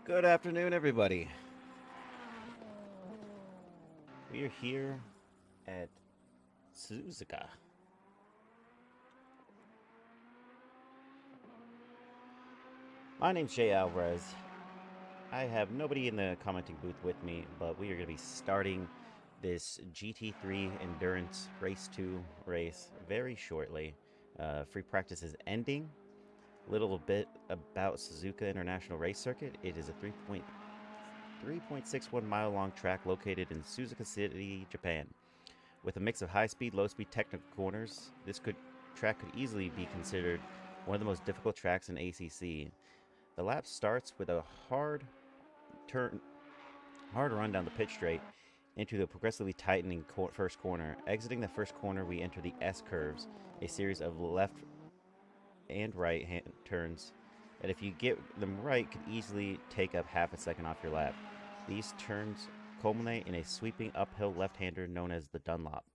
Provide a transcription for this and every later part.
Good afternoon, everybody. We are here at Suzuka. My name's Jay Alvarez. I have nobody in the commenting booth with me, but we are going to be starting this GT3 Endurance Race 2 race very shortly. Free practice is ending. Little bit about Suzuka International Race Circuit. It is a 3.61 mile long track located in Suzuka City, Japan. With a mix of high-speed, low-speed technical corners, this track could easily be considered one of the most difficult tracks in ACC. The lap starts with a hard run down the pit straight into the progressively tightening first corner. Exiting the first corner, we enter the S curves, a series of left and right hand turns that, if you get them right, could easily take up half a second off your lap. These turns culminate in a sweeping uphill left-hander known as the Dunlop.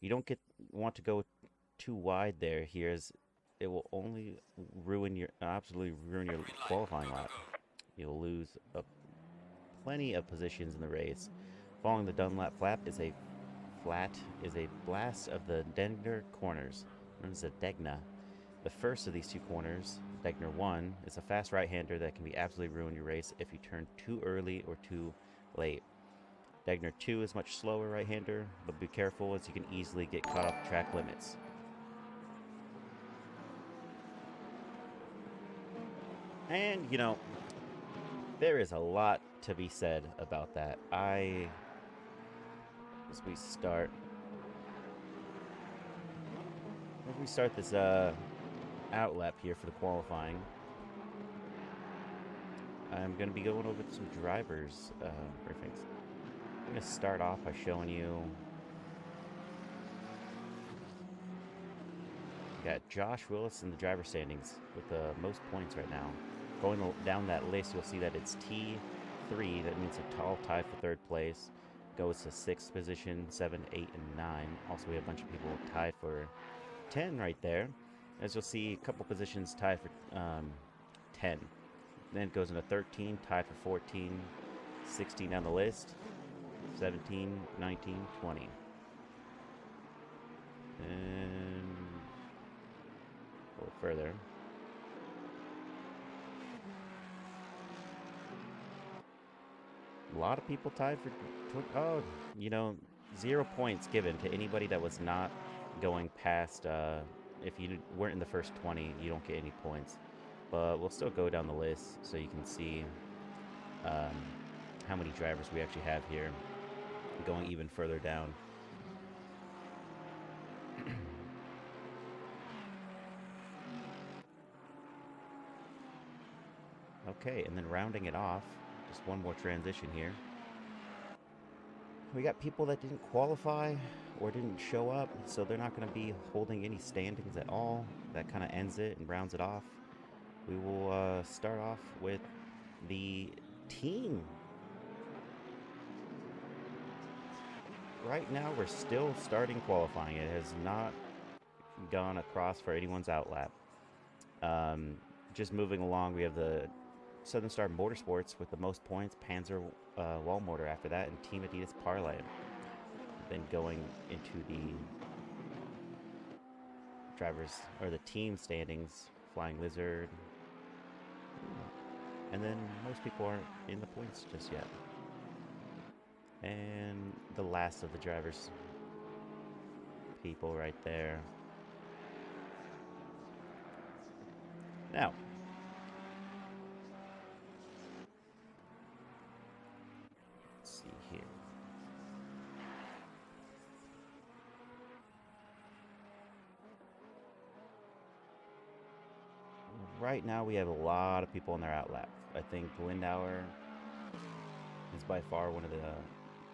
You don't want to go too wide there here, as it will only absolutely ruin your qualifying lap. You'll lose plenty of positions in the race. Following the Dunlop is a blast of the Degner corners, known as a Degna. The first of these two corners, Degner 1, is a fast right-hander that can be absolutely ruin your race if you turn too early or too late. Degner 2 is much slower right-hander, but be careful as you can easily get caught off track limits. And, there is a lot to be said about that. As we start this outlap here for the qualifying, I'm going to be going over some drivers briefings. I'm going to start off by showing you. We got Josh Willis in the driver standings with the most points right now. Going down that list, you'll see that it's T3. That means a tall tie for third place. Goes to 6th position, 7, 8, and 9. Also, we have a bunch of people tied for 10 right there. As you'll see, a couple positions tied for 10. Then it goes into 13, tied for 14, 16 down the list, 17, 19, 20. And a little further. A lot of people tied for 0 points given to anybody that was not going past. If you weren't in the first 20, you don't get any points. But we'll still go down the list so you can see how many drivers we actually have here, going even further down. Okay, and then rounding it off, just one more transition here. We got people that didn't qualify or didn't show up, so they're not going to be holding any standings at all. That kind of ends it and rounds it off. We will start off with the team. Right now, we're still starting qualifying. It has not gone across for anyone's outlap. Just moving along, we have the Southern Star Motorsports with the most points, Panzer Wall Motor after that, and Team Adidas Parlay. Then going into the drivers, or the team standings, Flying Lizard. And then most people aren't in the points just yet. And the last of the drivers people right there. Now, let's see here. Right now, we have a lot of people in their outlap. I think Lindauer is by far one of the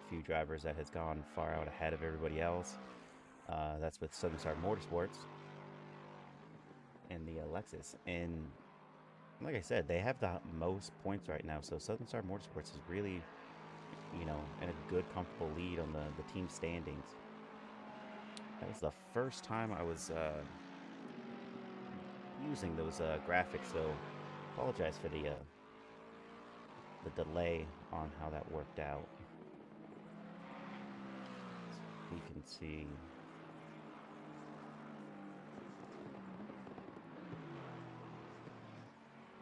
few drivers that has gone far out ahead of everybody else. That's with Southern Star Motorsports and the Lexus. And like I said, they have the most points right now. So Southern Star Motorsports is really, in a good, comfortable lead on the team standings. That was the first time I was using those graphics, so apologize for the the delay on how that worked out. So we can see.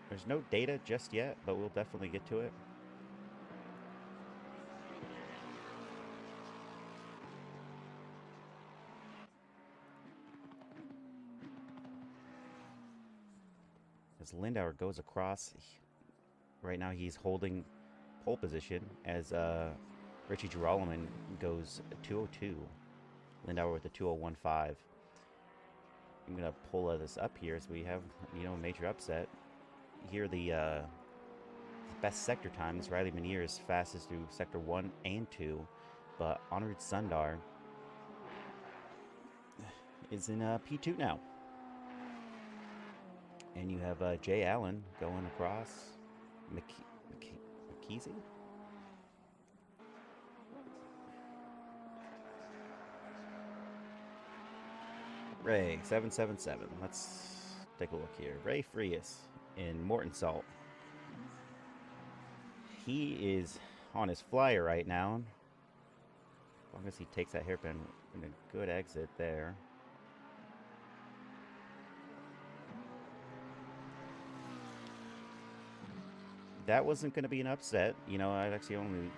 There's no data just yet, but we'll definitely get to it. As Lindauer goes across, right now he's holding pole position as Richie Girolamo goes 202. Lindauer with a 201.5. I'm going to pull this up here as we have, a major upset. Here the best sector times, Riley Menier is fastest through sector 1 and 2, but Honored Sundar is in P2 now. And you have Jay Allen going across. McKeesey? Ray, 777. Let's take a look here. Ray Frias in Morton Salt. He is on his flyer right now. As long as he takes that hairpin in a good exit there. That wasn't going to be an upset. I actually only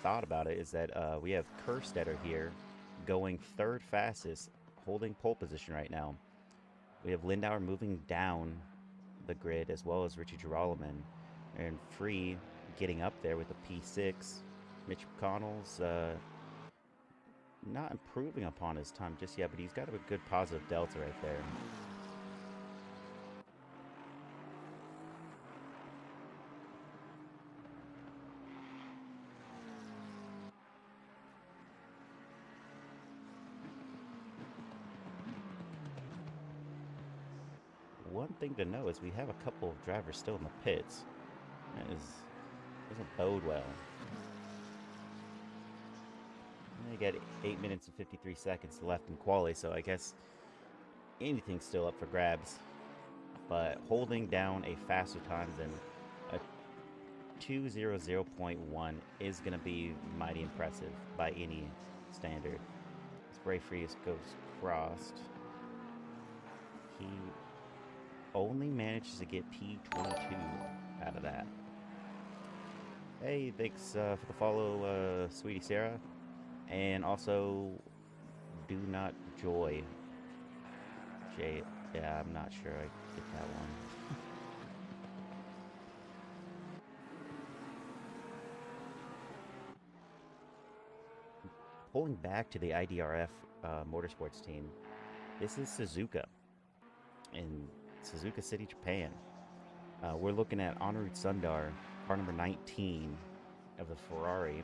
thought about it is that we have Kerstetter here going third fastest, holding pole position right now. We have Lindauer moving down the grid as well as Richie Girolamo and Free getting up there with a P6. Mitch McConnell's not improving upon his time just yet, but he's got a good positive delta right there. One thing to know is we have a couple of drivers still in the pits. That doesn't bode well. They got 8 minutes and 53 seconds left in quali, so I guess anything's still up for grabs. But holding down a faster time than a 2:00.1 is going to be mighty impressive by any standard. Spray Freeze goes crossed. He only manages to get P22 out of that. Hey, thanks for the follow, Sweetie Sarah. And also, Do Not Joy. Jay, yeah, I'm not sure I get that one. Pulling back to the IDRF motorsports team, this is Suzuka in Suzuka City, Japan. We're looking at Honored Sundar, car number 19 of the Ferrari.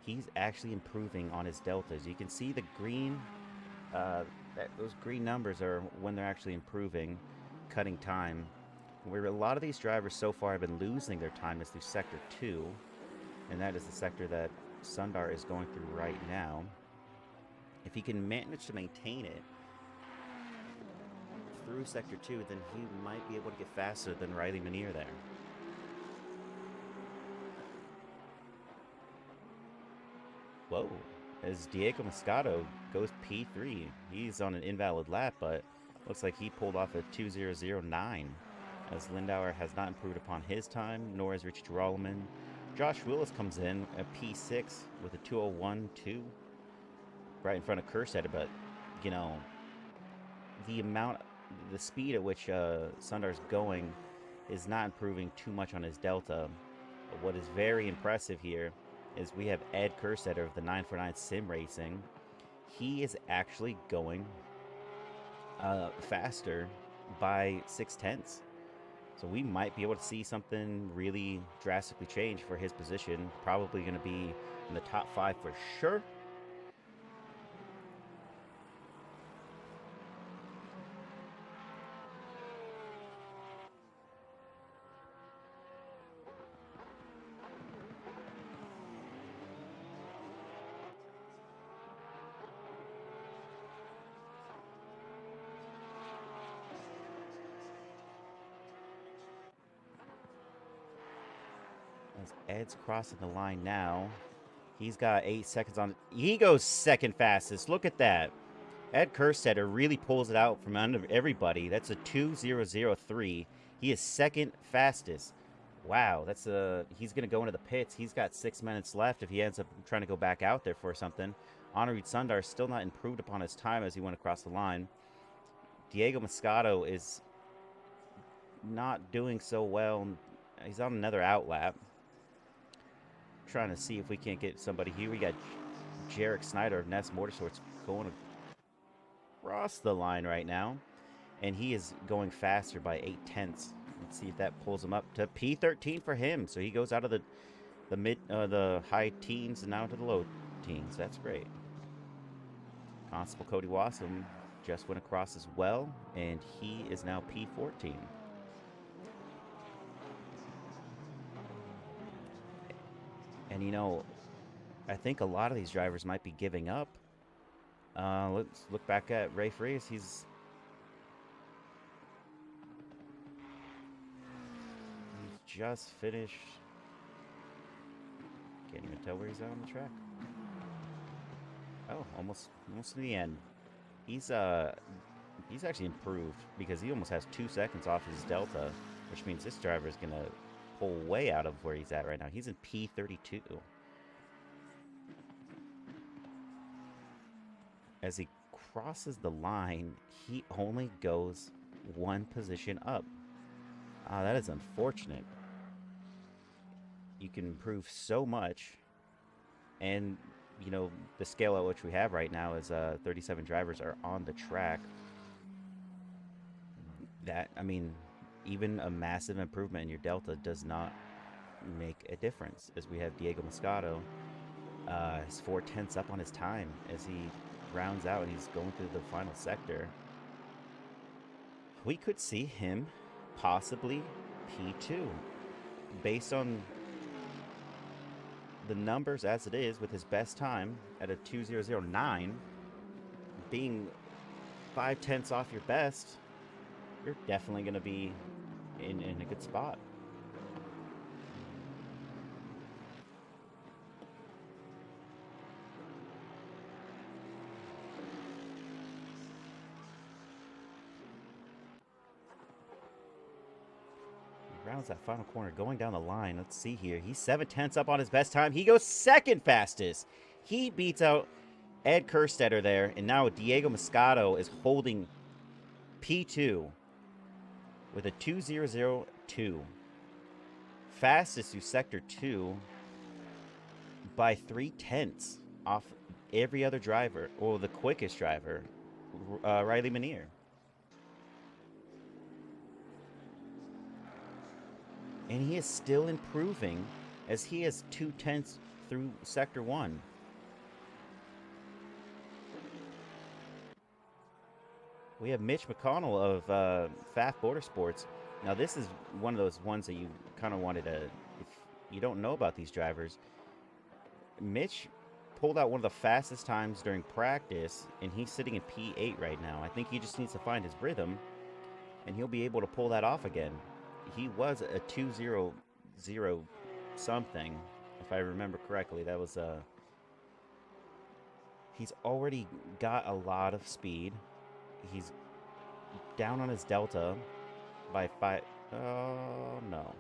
He's actually improving on his deltas. You can see the green, those green numbers are when they're actually improving, cutting time. Where a lot of these drivers so far have been losing their time is through Sector 2, and that is the sector that Sundar is going through right now. If he can manage to maintain it through Sector 2, then he might be able to get faster than Riley Menier there. Whoa, as Diego Moscato goes P3. He's on an invalid lap, but looks like he pulled off a 2:00.9, as Lindauer has not improved upon his time, nor has Richie Girolamo. Josh Willis comes in at P6 with a 2:01.2, right in front of Kerstetter, but, the speed at which Sundar's going is not improving too much on his delta. But what is very impressive here is we have Ed Kerstetter of the 949 Sim Racing. He is actually going faster by 0.6. So we might be able to see something really drastically change for his position. Probably going to be in the top 5 for sure. As Ed's crossing the line now. He's got 8 seconds on. He goes second fastest. Look at that. Ed Kerstetter really pulls it out from under everybody. That's a 2:0:03. He is second fastest. Wow, that's he's going to go into the pits. He's got 6 minutes left if he ends up trying to go back out there for something. Honorud Sundar still not improved upon his time as he went across the line. Diego Moscato is not doing so well. He's on another outlap. Trying to see if we can't get somebody here. We got Jarek Snyder of Ness Motorsports going across the line right now. And he is going faster by 0.8. Let's see if that pulls him up to P13 for him. So he goes out of the high teens and now to the low teens. That's great. Constable Cody Wassam just went across as well, and he is now P14. And you know, I think a lot of these drivers might be giving up. Let's look back at Ray Frias. He's just finished. Can't even tell where he's at on the track. Oh, almost to the end. He's actually improved because he almost has 2 seconds off his delta, which means this driver is gonna pull way out of where he's at right now. He's in P32. As he crosses the line, he only goes 1 position up. That is unfortunate. You can improve so much, and you know the scale at which we have right now is 37 drivers are on the track. That, I mean, even a massive improvement in your delta does not make a difference. As we have Diego Moscato, is 0.4 up on his time as he rounds out and he's going through the final sector. We could see him possibly P2 based on the numbers as it is, with his best time at a 2:0:09 being 0.5 off your best. You're definitely going to be in a good spot. He rounds that final corner, going down the line. Let's see here. He's 0.7 up on his best time. He goes second fastest. He beats out Ed Kerstetter there, and now Diego Moscato is holding P2 with a 2:0:02. Fastest through Sector 2 by 0.3 off every other driver, or the quickest driver, Riley Manier. And he is still improving as he has 0.2 through Sector 1. We have Mitch McConnell of FAF Motorsports. Now, this is one of those ones that you kind of wanted to, if you don't know about these drivers, Mitch pulled out one of the fastest times during practice, and he's sitting in P8 right now. I think he just needs to find his rhythm, and he'll be able to pull that off again. He was a 2:0:0 something, if I remember correctly. That was he's already got a lot of speed. He's down on his delta by 5. Oh, no.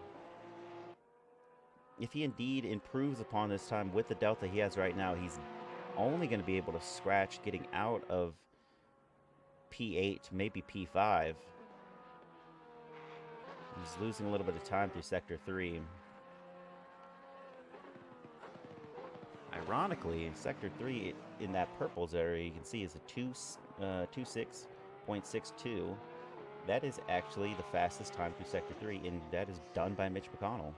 If he indeed improves upon this time with the delta he has right now, he's only going to be able to scratch getting out of P8, maybe P5. He's losing a little bit of time through Sector 3. Ironically, Sector 3 in that purples area, you can see is a 26.62. That is actually the fastest time through Sector 3, and that is done by Mitch McConnell.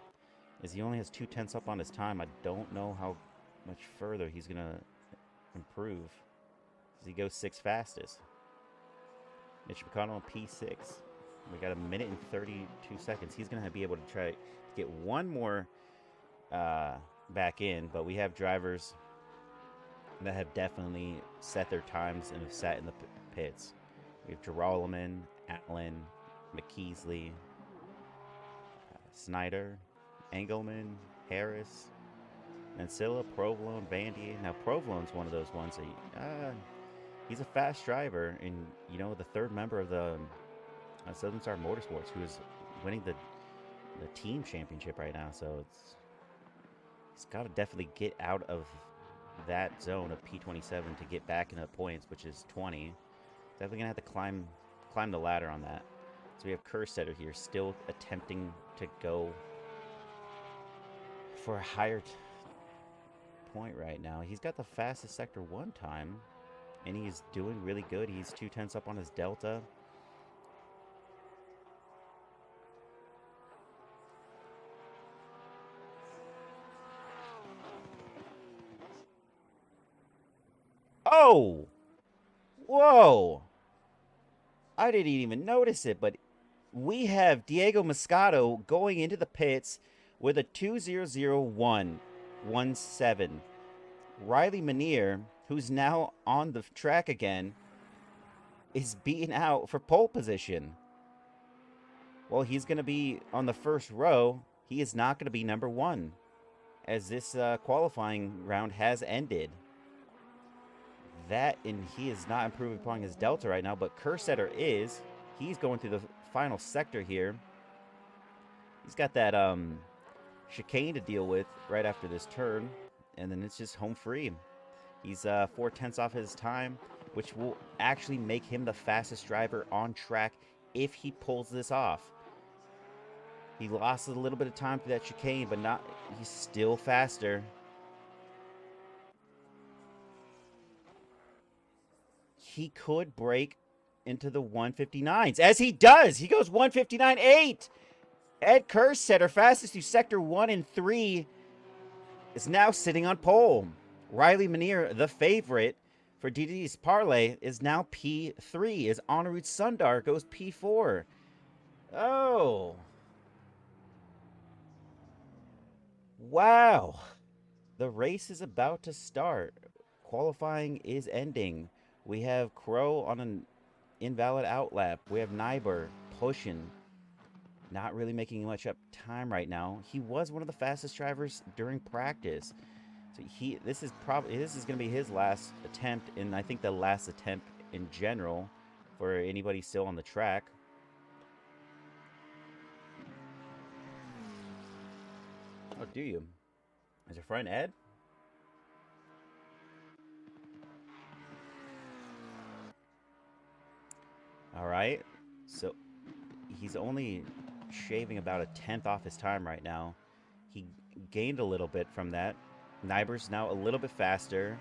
As he only has 0.2 up on his time, I don't know how much further he's going to improve as he goes 6th fastest. Mitch McConnell P6. We got 1 minute and 32 seconds. He's going to be able to try to get one more back in, but we have drivers that have definitely set their times and have sat in the pits. We have Geralman, Allen, McKeesley, Snyder, Engelman, Harris, Mansilla, Provolone, Vandy. Now Provolone's one of those ones that he's a fast driver, and you know the third member of the Southern Star Motorsports who is winning the team championship right now. So he's got to definitely get out of that zone of P27 to get back into points, which is 20. Definitely gonna have to climb the ladder on that. So we have Kerstetter here, still attempting to go for a higher point right now. He's got the fastest Sector 1 time, and he's doing really good. He's 2/10 up on his Delta. Oh! Whoa! I didn't even notice it, but we have Diego Moscato going into the pits with a 2:00.117. Riley Manier, who's now on the track again, is beaten out for pole position. Well, he's going to be on the first row. He is not going to be number one, as this qualifying round has ended. That, and he is not improving upon his Delta right now, but Kerstetter is. He's going through the final sector here. He's got that chicane to deal with right after this turn, and then it's just home free. He's 4/10 off his time, which will actually make him the fastest driver on track if he pulls this off. He lost a little bit of time through that chicane, but not. He's still faster. He could break into the 159s, as he does. He goes 159.8. Ed Kerstetter, fastest through Sector 1 and 3, is now sitting on pole. Riley Manier, the favorite for DD's parlay, is now P3. As Honorud Sundar goes P4. Oh. Wow. The race is about to start. Qualifying is ending. We have Crow on an invalid outlap. We have Nyber pushing. Not really making much up time right now. He was one of the fastest drivers during practice. So this is going to be his last attempt, and I think the last attempt in general for anybody still on the track. Oh, do you? Is your friend Ed? All right. So he's only shaving about a 10th off his time right now. He gained a little bit from that. Nyber's now a little bit faster.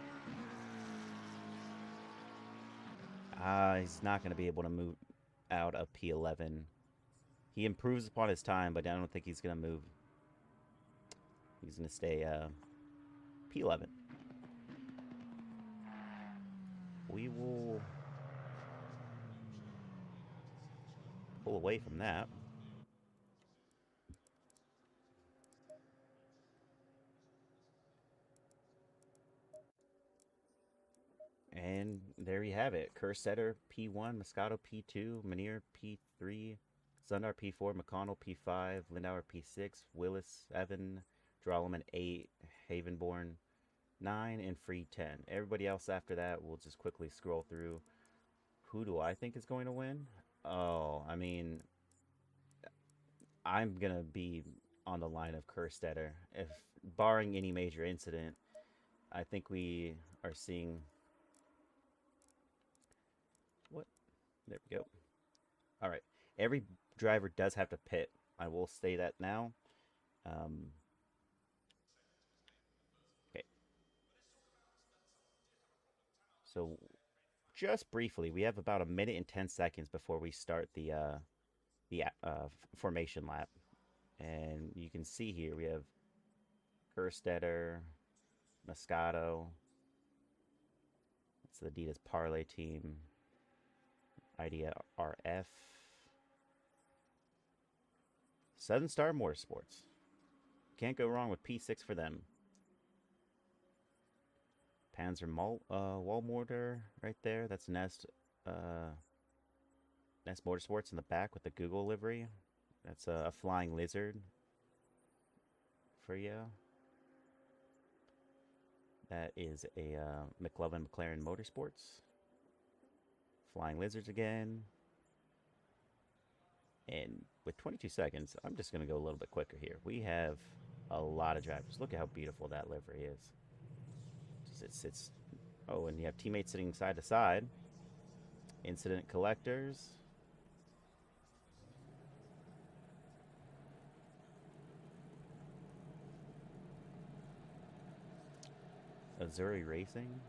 He's not going to be able to move out of P11. He improves upon his time, but I don't think he's going to move. He's going to stay P11. We will pull away from that. And there you have it. Kerstetter P1, Moscato P2, Manier P3, Sundar P4, McConnell P5, Lindauer P6, Willis, Evan, Drolleman 8, Havenborn 9, and Free 10. Everybody else after that, we'll just quickly scroll through. Who do I think is going to win? Oh, I mean, I'm going to be on the line of Kerstetter. If barring any major incident, I think we are seeing... What? There we go. All right. Every driver does have to pit. I will say that now. Okay. So, just briefly, we have about a minute and 10 seconds before we start the formation lap. And you can see here we have Kerstetter, Moscato. That's the Adidas Parlay team. IDRF. Southern Star Motorsports. Can't go wrong with P6 for them. Panzer Wallmortar right there. That's Nest Motorsports in the back with the Google livery. That's a Flying Lizard for you. That is a McLaren Motorsports. Flying Lizards again. And with 22 seconds, I'm just going to go a little bit quicker here. We have a lot of drivers. Look at how beautiful that livery is. It's oh, and you have teammates sitting side to side. Incident collectors. Azuri Racing.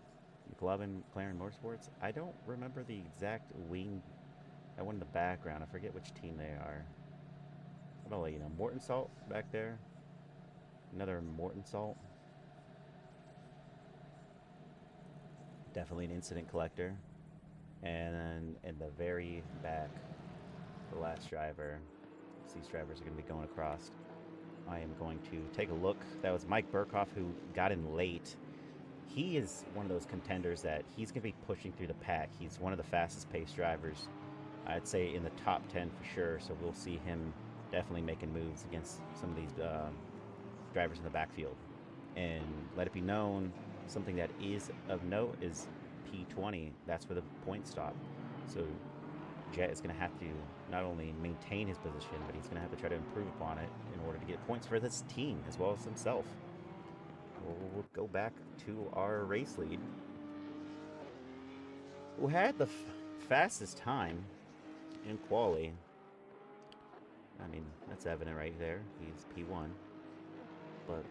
McLaren Motorsports. I don't remember the exact wing. I went in the background. I forget which team they are. I'll let you know. Morton Salt back there. Another Morton Salt. Definitely an incident collector. And then in the very back, the last driver. These drivers are going to be going across. I am going to take a look. That was Mike Burkhoff, who got in late. He is one of those contenders that he's going to be pushing through the pack. He's one of the fastest paced drivers, I'd say, in the top 10 for sure. So we'll see him definitely making moves against some of these drivers in the backfield. And let it be known, something that is of note is P20. That's where the points stop. So Jet is going to have to not only maintain his position, but he's going to have to try to improve upon it in order to get points for this team as well as himself. We'll go back to our race lead, who had the fastest time in quali. I mean, that's evident right there. He's P1. But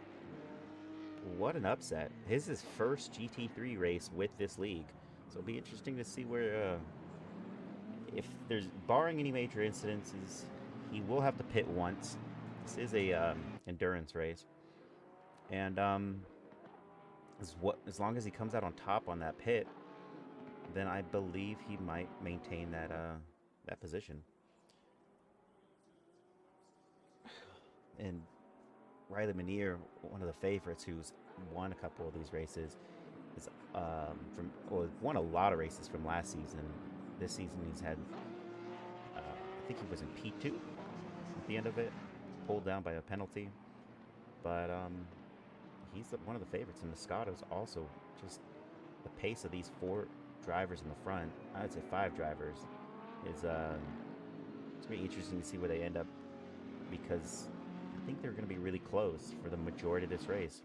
what an upset. His is his first GT3 race with this league. So it'll be interesting to see where, if there's, barring any major incidences, he will have to pit once. This is a endurance race. And as long as he comes out on top on that pit, then I believe he might maintain that position. And Riley Minier, one of the favorites, who's won a couple of these races, is won a lot of races from last season. This season he's had, I think he was in P2 at the end of it, pulled down by a penalty. But he's one of the favorites. And Moscato's also just the pace of these 4 drivers in the front. I'd say 5 drivers is it's gonna be interesting to see where they end up, because I think they're going to be really close for the majority of this race.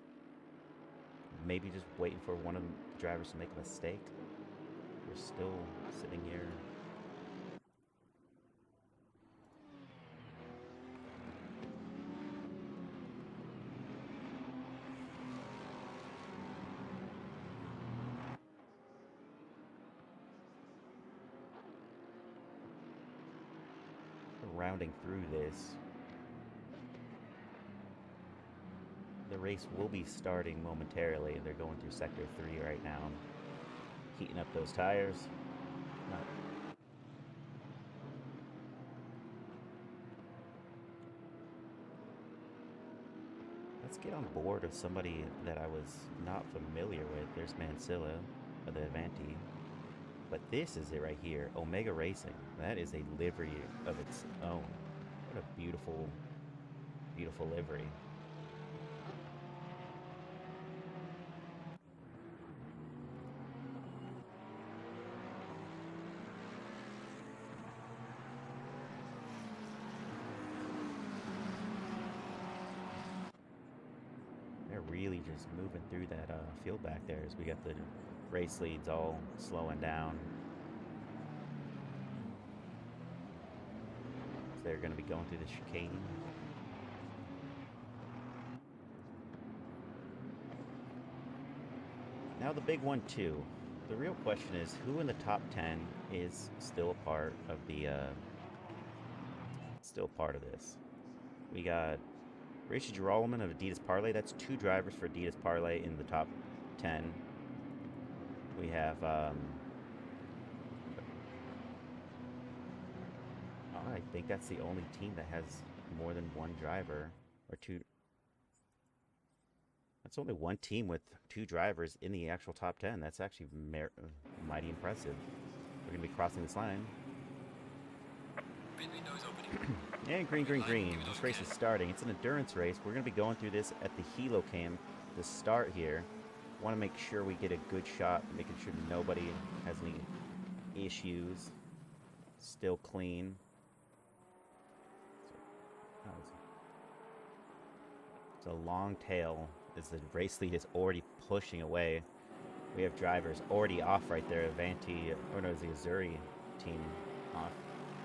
Maybe just waiting for one of the drivers to make a mistake. We're still sitting here. Rounding through this. The race will be starting momentarily. They're going through Sector 3 right now. Heating up those tires. Let's get on board of somebody that I was not familiar with. There's Mansilla of the Avanti. But this is it right here. Omega Racing. That is a livery of its own. What a beautiful, beautiful livery. Really just moving through that field back there as we got the race leads all slowing down. So they're going to be going through the chicane. Now the big one too. The real question is, who in the top 10 is still a part of the this? We got Rachel Girolman of Adidas Parlay. That's 2 drivers for Adidas Parlay in the top 10. We have, I think that's the only team that has more than 1 driver, or 2. That's only one team with 2 drivers in the actual top 10. That's actually mighty impressive. We're going to be crossing this line. And green, green, green. This race is starting. It's an endurance race. We're going to be going through this at the helo cam to start here. Want to make sure we get a good shot, making sure nobody has any issues. Still clean. It's a long tail as the race lead is already pushing away. We have drivers already off right there. Avanti, or no, the Azuri team off.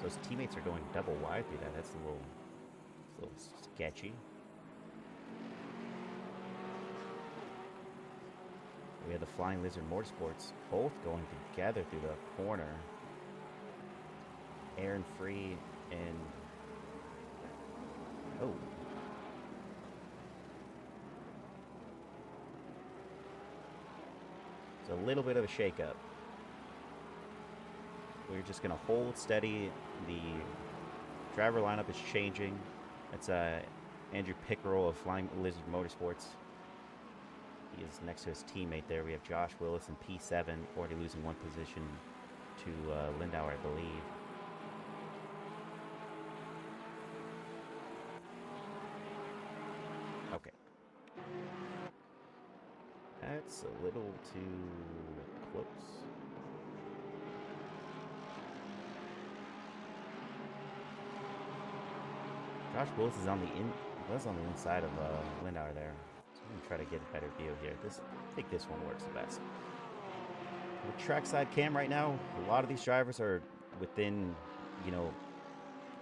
Those teammates are going double wide through that. That's a little sketchy. We have the Flying Lizard Motorsports both going together through the corner. Aaron Free and it's a little bit of a shakeup. We're just going to hold steady. The driver lineup is changing. It's Andrew Pickerel of Flying Lizard Motorsports. He is next to his teammate there. We have Josh Willis in P7, already losing one position to Lindauer, I believe. Okay. That's a little too close. Josh Willis is on the inside of Lindauer there. So I'm gonna try to get a better view here. I think this one works the best. The trackside cam right now, a lot of these drivers are within,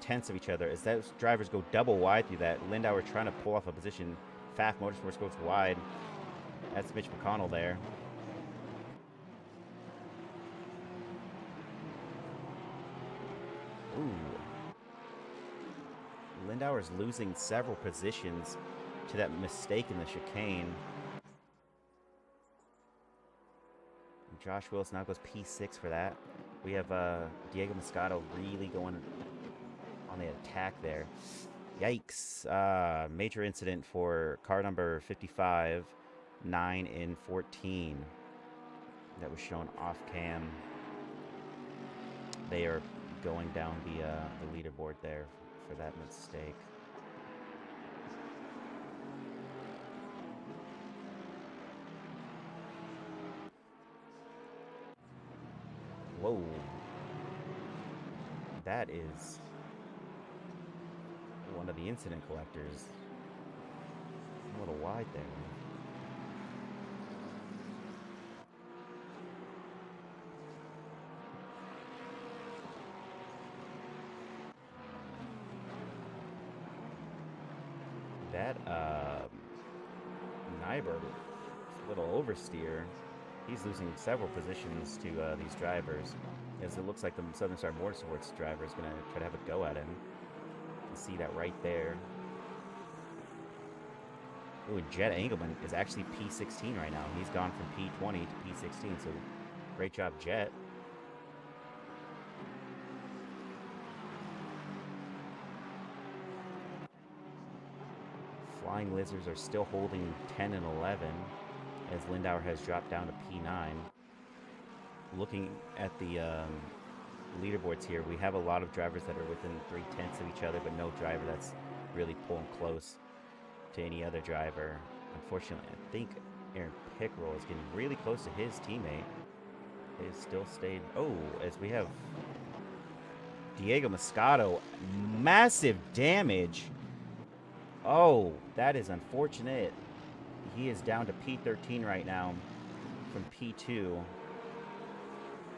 tenths of each other. As those drivers go double wide through that, Lindauer trying to pull off a position. Pfaff Motorsports goes wide. That's Mitch McConnell there. Ooh. Lindauer's losing several positions to that mistake in the chicane. And Josh Willis now goes P6 for that. We have Diego Moscato really going on the attack there. Yikes. Major incident for car number 55, 9, and 14. That was shown off cam. They are going down the leaderboard there for that mistake. Whoa. That is one of the incident collectors. A little wide there. That Nyberg, a little oversteer. He's losing several positions to these drivers, as it looks like the Southern Star Motorsports driver is going to try to have a go at him. You can see that right there. Ooh, Jet Engelman is actually P16 right now. He's gone from P20 to P16, so great job, Jet. Flying Lizards are still holding 10 and 11, as Lindauer has dropped down to P9. Looking at the leaderboards here, we have a lot of drivers that are within 3/10 of each other, but no driver that's really pulling close to any other driver. Unfortunately, I think Aaron Pickerel is getting really close to his teammate. He has still stayed. Oh, as we have Diego Moscato, massive damage. Oh, that is unfortunate. He is down to P13 right now from P2.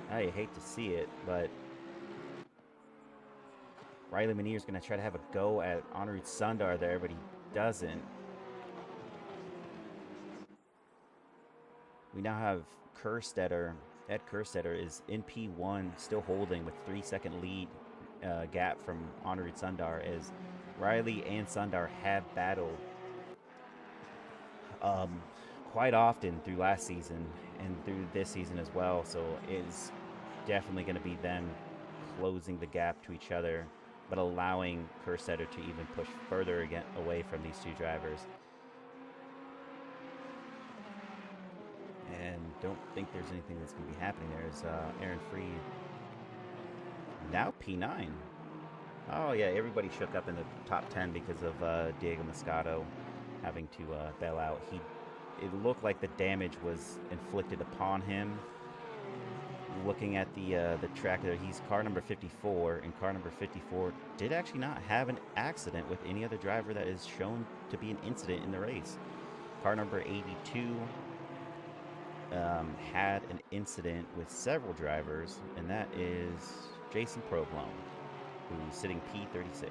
I hate to see it, but Riley Manier is going to try to have a go at Anirudh Sundar there, but he doesn't. We now have Kerstetter. Ed Kerstetter is in P1, still holding with 3-second lead gap from Anirudh Sundar, as Riley and Sundar have battled quite often through last season and through this season as well. So it's definitely going to be them closing the gap to each other, but allowing Kerstetter to even push further again away from these two drivers. And don't think there's anything that's going to be happening. There's Aaron Freed, now P9. Oh yeah, everybody shook up in the top 10 because of Diego Moscato having to bail out. It looked like the damage was inflicted upon him. Looking at the track there, he's car number 54, and car number 54 did actually not have an accident with any other driver that is shown to be an incident in the race. Car number 82 had an incident with several drivers, and that is Jason Provolone, who's sitting P36.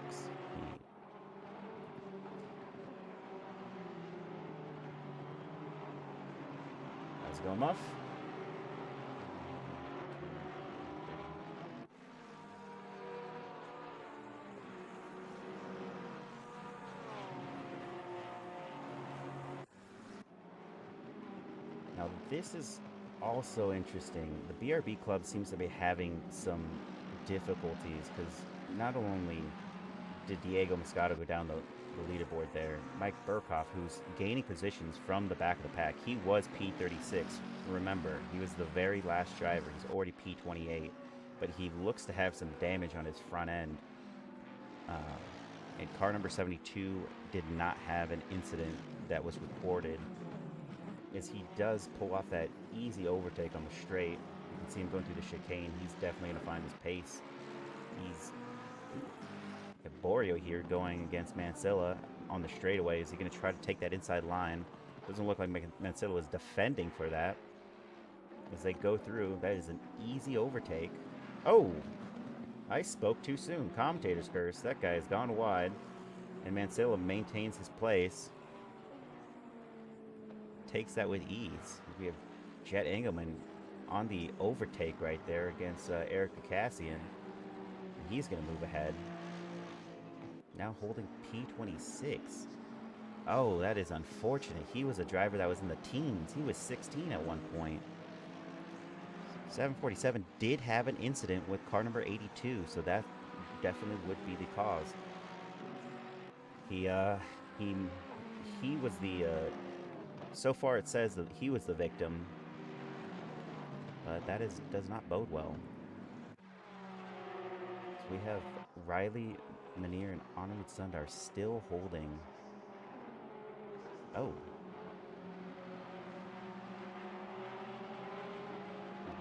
How's it going, Muff? Now, this is also interesting. The BRB club seems to be having some difficulties because not only did Diego Moscato go down the leaderboard there, Mike Burkhoff, who's gaining positions from the back of the pack, he was P36. Remember, he was the very last driver. He's already P28, but he looks to have some damage on his front end. And car number 72 did not have an incident that was reported, as he does pull off that easy overtake on the straight. You can see him going through the chicane. He's definitely going to find his pace. He's Borio here going against Mansilla on the straightaway. Is he going to try to take that inside line? Doesn't look like Mansilla is defending for that. As they go through, that is an easy overtake. Oh! I spoke too soon. Commentator's curse. That guy has gone wide. And Mansilla maintains his place. Takes that with ease. We have Jet Engelman on the overtake right there against Eric Cassian. He's going to move ahead. Now holding P26. Oh, that is unfortunate. He was a driver that was in the teens. He was 16 at one point. 747 did have an incident with car number 82, so that definitely would be the cause. He was the so far it says that he was the victim, but that does not bode well. So we have Riley Manier and Honorwood Sundar still holding. Oh.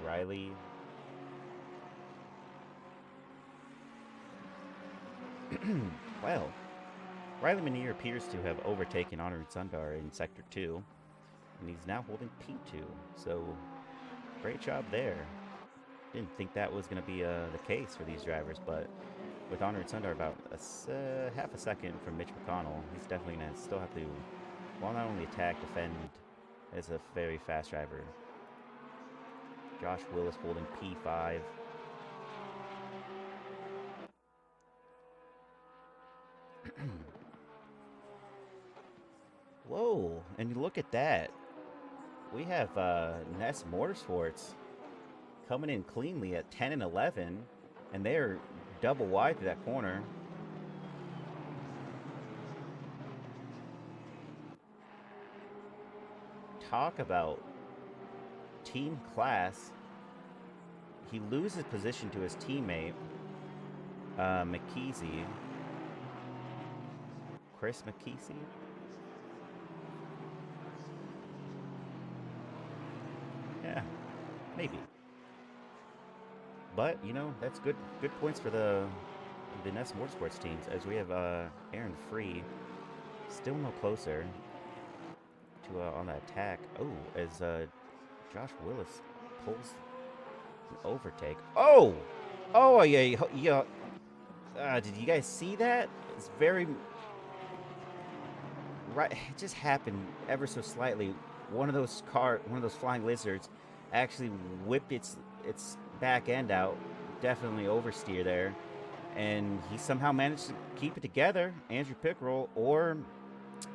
Riley. Well, Riley Manier appears to have overtaken Honorwood Sundar in Sector 2, and he's now holding P2. So, great job there. Didn't think that was going to be the case for these drivers, but with Honorwood Sundar about half a second from Mitch McConnell, he's definitely going to still have to, well, not only attack, defend as a very fast driver. Josh Willis holding P5. Whoa, and you look at that. We have Ness Motorsports coming in cleanly at 10 and 11, and they're double wide to that corner. Talk about team class. He loses position to his teammate, McKeesey. Chris McKeesey? Yeah, maybe. But, you know, that's good points for the Ness Motorsports teams, as we have Aaron Free still no closer to on the attack. Oh, as Josh Willis pulls an overtake. Oh! Oh, yeah. Did you guys see that? It's very... Right, it just happened ever so slightly. One of those flying lizards actually whipped its back end out. Definitely oversteer there. And he somehow managed to keep it together. Andrew Pickrell or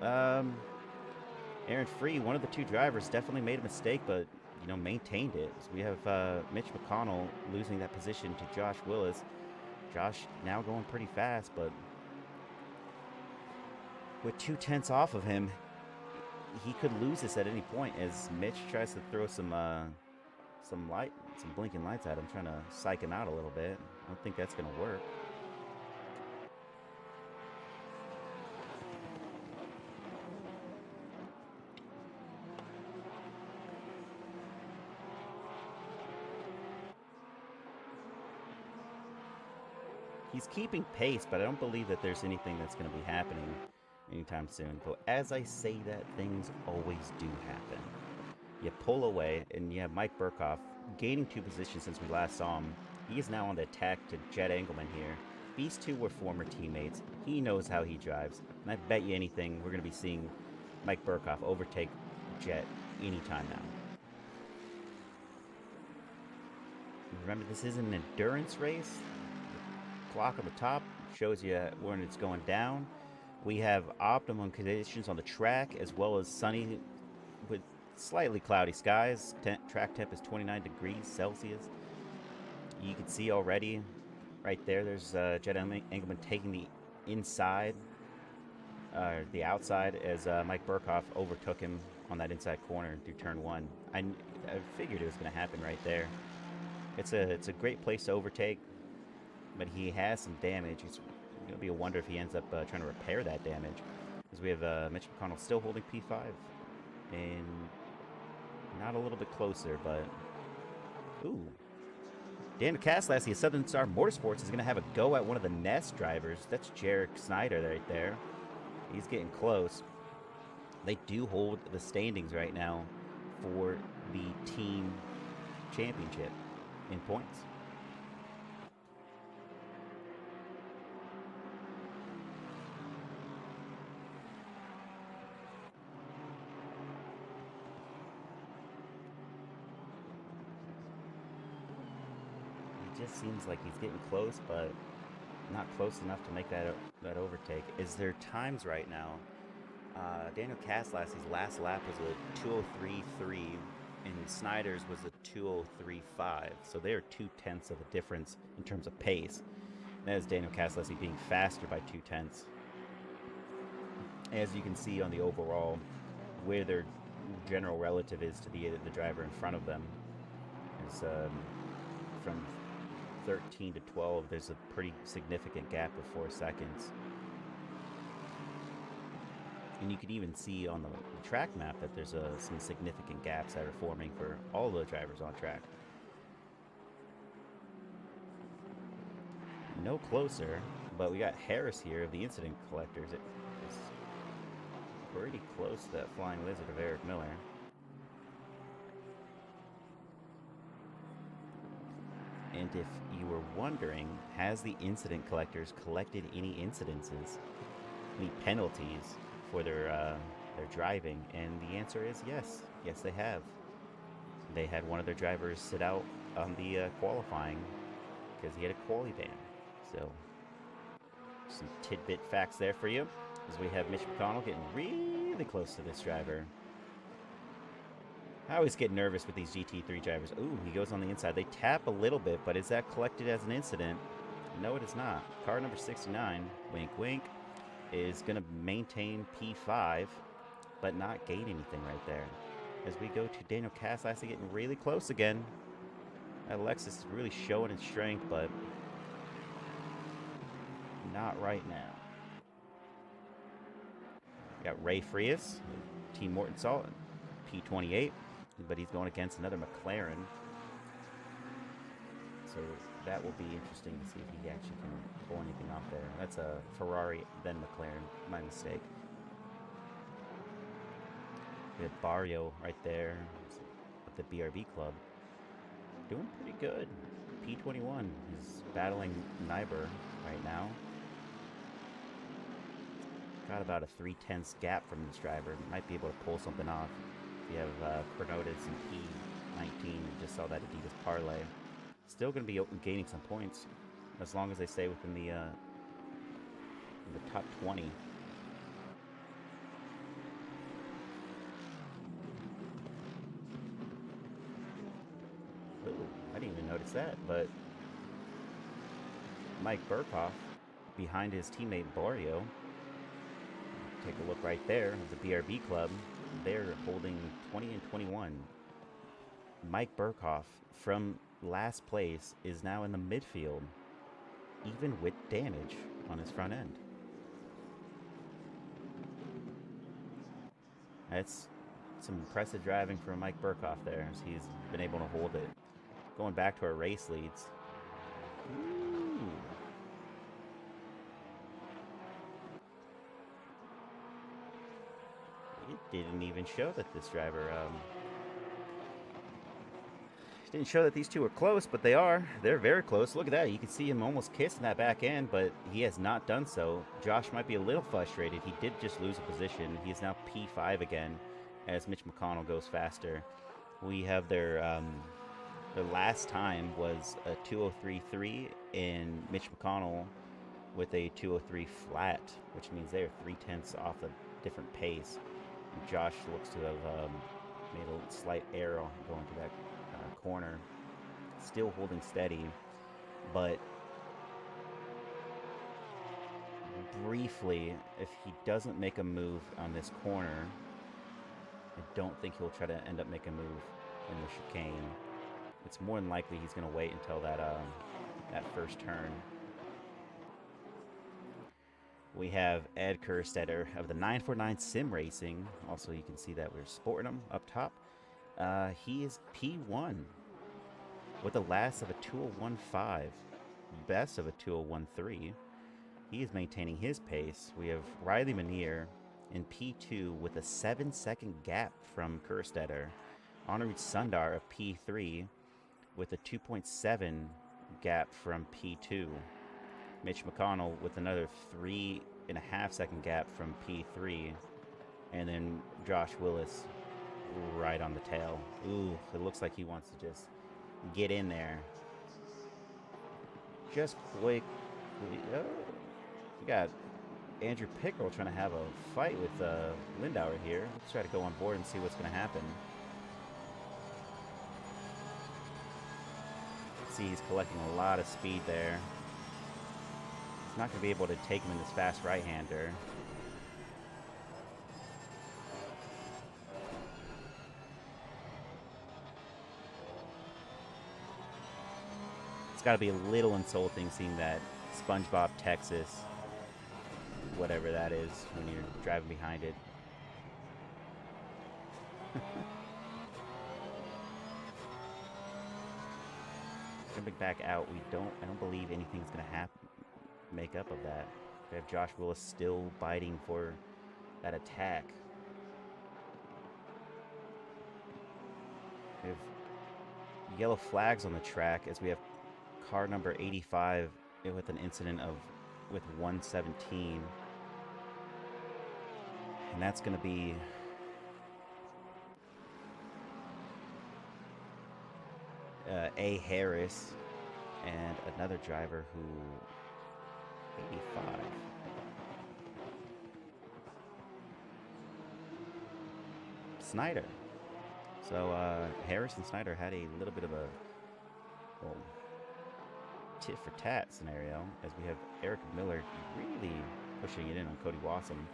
Aaron Free, one of the two drivers, definitely made a mistake, but, you know, maintained it. So we have Mitch McConnell losing that position to Josh Willis. Josh now going pretty fast, but with 2/10 off of him, he could lose this at any point as Mitch tries to throw some blinking lights at him, trying to psych him out a little bit. I don't think that's going to work. He's keeping pace, but I don't believe that there's anything that's going to be happening anytime soon. But as I say that, things always do happen. You pull away, and you have Mike Burkhoff gaining 2 positions since we last saw him. He is now on the attack to Jet Engelman here. These two were former teammates. He knows how he drives. And I bet you anything we're going to be seeing Mike Burkhoff overtake Jet anytime now. Remember, this is an endurance race. The clock on the top shows you when it's going down. We have optimum conditions on the track, as well as sunny with slightly cloudy skies. Track temp is 29 degrees Celsius. You can see already right there, there's Jet Engelman taking the inside, the outside, as Mike Burkhoff overtook him on that inside corner through turn 1. I figured it was going to happen right there. It's a great place to overtake, but he has some damage. It's going to be a wonder if he ends up trying to repair that damage. Because we have Mitch McConnell still holding P5, and not a little bit closer, but ooh. Daniel Kaslasky of Southern Star Motorsports is going to have a go at one of the Nest drivers. That's Jarek Snyder right there. He's getting close. They do hold the standings right now for the team championship in points. Just seems like he's getting close, but not close enough to make that overtake. Is there times right now? Daniel Kaslasky's last lap was a 2:03.3, and Snyder's was a 2:03.5. So they are 0.2 of a difference in terms of pace. That is Daniel Kaslasky being faster by 0.2. As you can see on the overall, where their general relative is to the driver in front of them is from 13 to 12, there's a pretty significant gap of 4 seconds. And you can even see on the track map that there's some significant gaps that are forming for all the drivers on track. No closer, but we got Harris here of the Incident Collectors. It's pretty close to that flying lizard of Eric Miller. And if you were wondering, has the Incident Collectors collected any incidences, any penalties for their driving? And the answer is yes. Yes, they have. They had one of their drivers sit out on the qualifying because he had a quali ban. So, some tidbit facts there for you. As we have Mitch McConnell getting really close to this driver. I always get nervous with these GT3 drivers. Ooh, he goes on the inside. They tap a little bit, but is that collected as an incident? No, it is not. Car number 69, wink wink, is going to maintain P5, but not gain anything right there. As we go to Daniel Kaslasky getting really close again. That Lexus is really showing its strength, but not right now. We got Ray Frias, Team Morton Salt, P28. But he's going against another McLaren. So that will be interesting to see if he actually can pull anything off there. That's a Ferrari, then McLaren. My mistake. We have Barrio right there at the BRB club. Doing pretty good. P21 is battling Nyber right now. Got about a 0.3 gap from this driver. Might be able to pull something off. You have Cornotis and P19. Just saw that Adidas parlay. Still going to be gaining some points as long as they stay within the top 20. Ooh, I didn't even notice that, but Mike Burkhoff behind his teammate Barrio. Take a look right there of the BRB club. They're holding 20 and 21. Mike Burkhoff from last place is now in the midfield, even with damage on his front end. That's some impressive driving from Mike Burkhoff there, as he's been able to hold it. Going back to our race leads. Ooh. didn't even show that this driver didn't show that these two are close, but they are. They're very close. Look at that. You can see him almost kissing that back end, but he has not done so. Josh might be a little frustrated. He did just lose a position. He is now P5 again as Mitch McConnell goes faster. We have their last time was a 2:03.3 in Mitch McConnell with a 2:03 flat, which means they are 3/10 off a different pace. And Josh looks to have made a slight error going to that corner, still holding steady, but briefly, if he doesn't make a move on this corner, I don't think he'll try to end up making a move in the chicane. It's more than likely he's going to wait until that first turn. We have Ed Kerstetter of the 949 Sim Racing. Also, you can see that we're sporting him up top. He is P1 with a last of a 2:01.5, best of a 2:01.3. He is maintaining his pace. We have Riley Manier in P2 with a 7-second gap from Kerstetter. Honored Sundar of P3 with a 2.7 gap from P2. Mitch McConnell with another 3.5-second gap from P3. And then Josh Willis right on the tail. Ooh, it looks like he wants to just get in there. Just quick. Oh, we got Andrew Pickrell trying to have a fight with Lindauer here. Let's try to go on board and see what's going to happen. See, he's collecting a lot of speed there. He's not going to be able to take him in this fast right-hander. It's got to be a little insulting seeing that SpongeBob Texas, whatever that is, when you're driving behind it. Jumping back out, I don't believe anything's going to make up of that. We have Josh Willis still biting for that attack. We have yellow flags on the track as we have car number 85 with an incident with 117. And that's going to be A. Harris and another driver who 85. Snyder. So Harris and Snyder had a little bit of a tit for tat scenario as we have Eric Miller really pushing it in on Cody Wassam.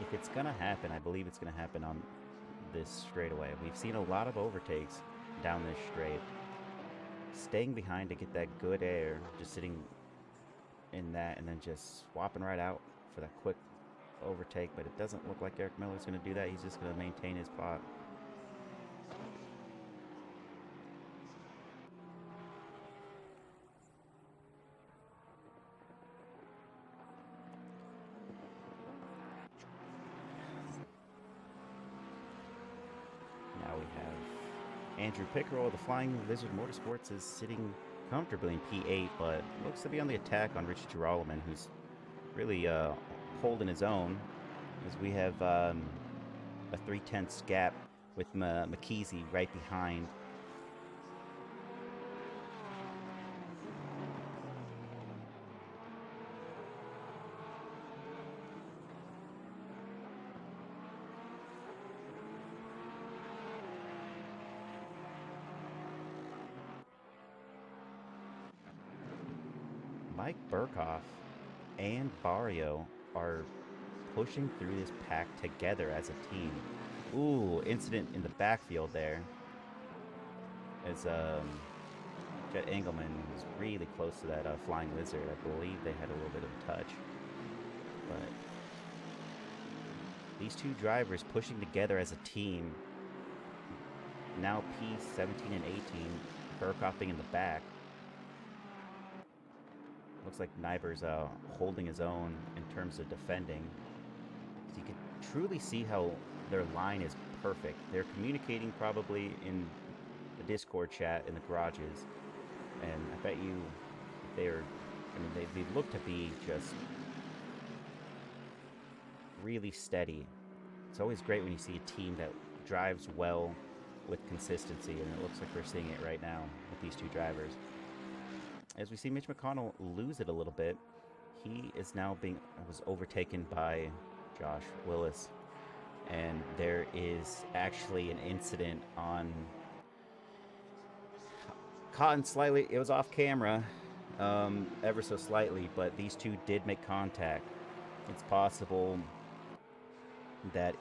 If it's gonna happen, I believe it's gonna happen on this straightaway. We've seen a lot of overtakes down this straight. Staying behind to get that good air, just sitting in that and then just swapping right out for that quick overtake, but it doesn't look like Eric Miller's going to do that. He's just going to maintain his spot. Now we have Andrew Pickerel of the Flying Lizard Motorsports is sitting comfortably in P8, but looks to be on the attack on Richie Girolman, who's really holding his own, as we have a 3/10 gap with McKeesey right behind. Mike Burkhoff and Barrio are pushing through this pack together as a team. Ooh, incident in the backfield there. As Jet Engelman was really close to that Flying Lizard. I believe they had a little bit of a touch. But these two drivers pushing together as a team. Now P17 and 18, Burkhoff being in the back. Looks like Nyber's holding his own in terms of defending. So you can truly see how their line is perfect. They're communicating probably in the Discord chat in the garages, and I bet you they look to be just really steady. It's always great when you see a team that drives well with consistency, and it looks like we're seeing it right now with these two drivers. As we see Mitch McConnell lose it a little bit, he is now was overtaken by Josh Willis, and there is actually an incident on caught slightly. It was off camera, ever so slightly, but these two did make contact. It's possible that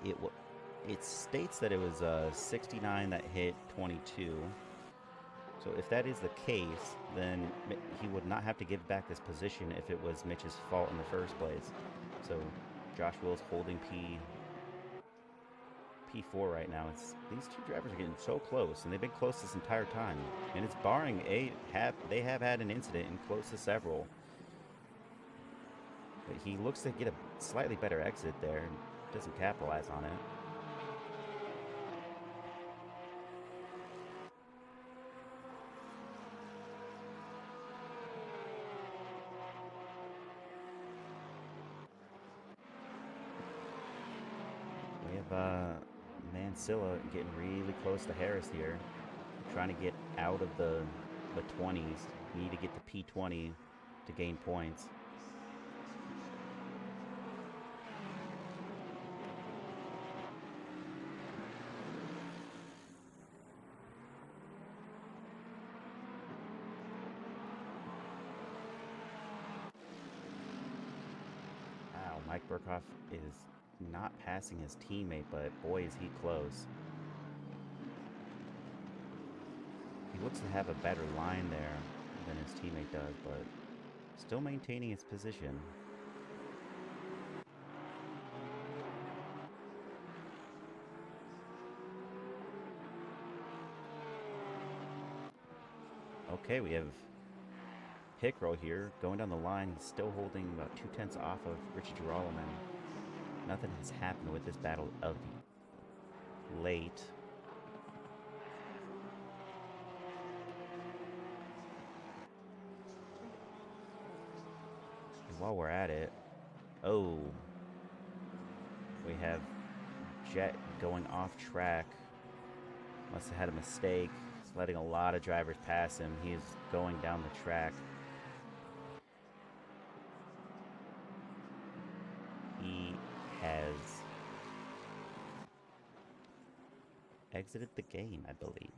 it states that it was 69 that hit 22. So if that is the case, then he would not have to give back this position if it was Mitch's fault in the first place. So Josh Willis holding P4 right now. These two drivers are getting so close, and they've been close this entire time. And it's barring they have had an incident and close to several. But he looks to get a slightly better exit there and doesn't capitalize on it. We have Mansilla getting really close to Harris here, trying to get out of the 20s. You need to get to P20 to gain points. Wow, Mike Burkhoff is not passing his teammate, but boy is he close. He looks to have a better line there than his teammate does, but still maintaining his position. Okay, we have Hickrell here going down the line. He's still holding about 2/10 off of Richie Girolamo. Nothing has happened with this battle of late. And while we're at it, we have Jet going off track. Must have had a mistake. He's letting a lot of drivers pass him. He is going down the track. He has exited the game, I believe.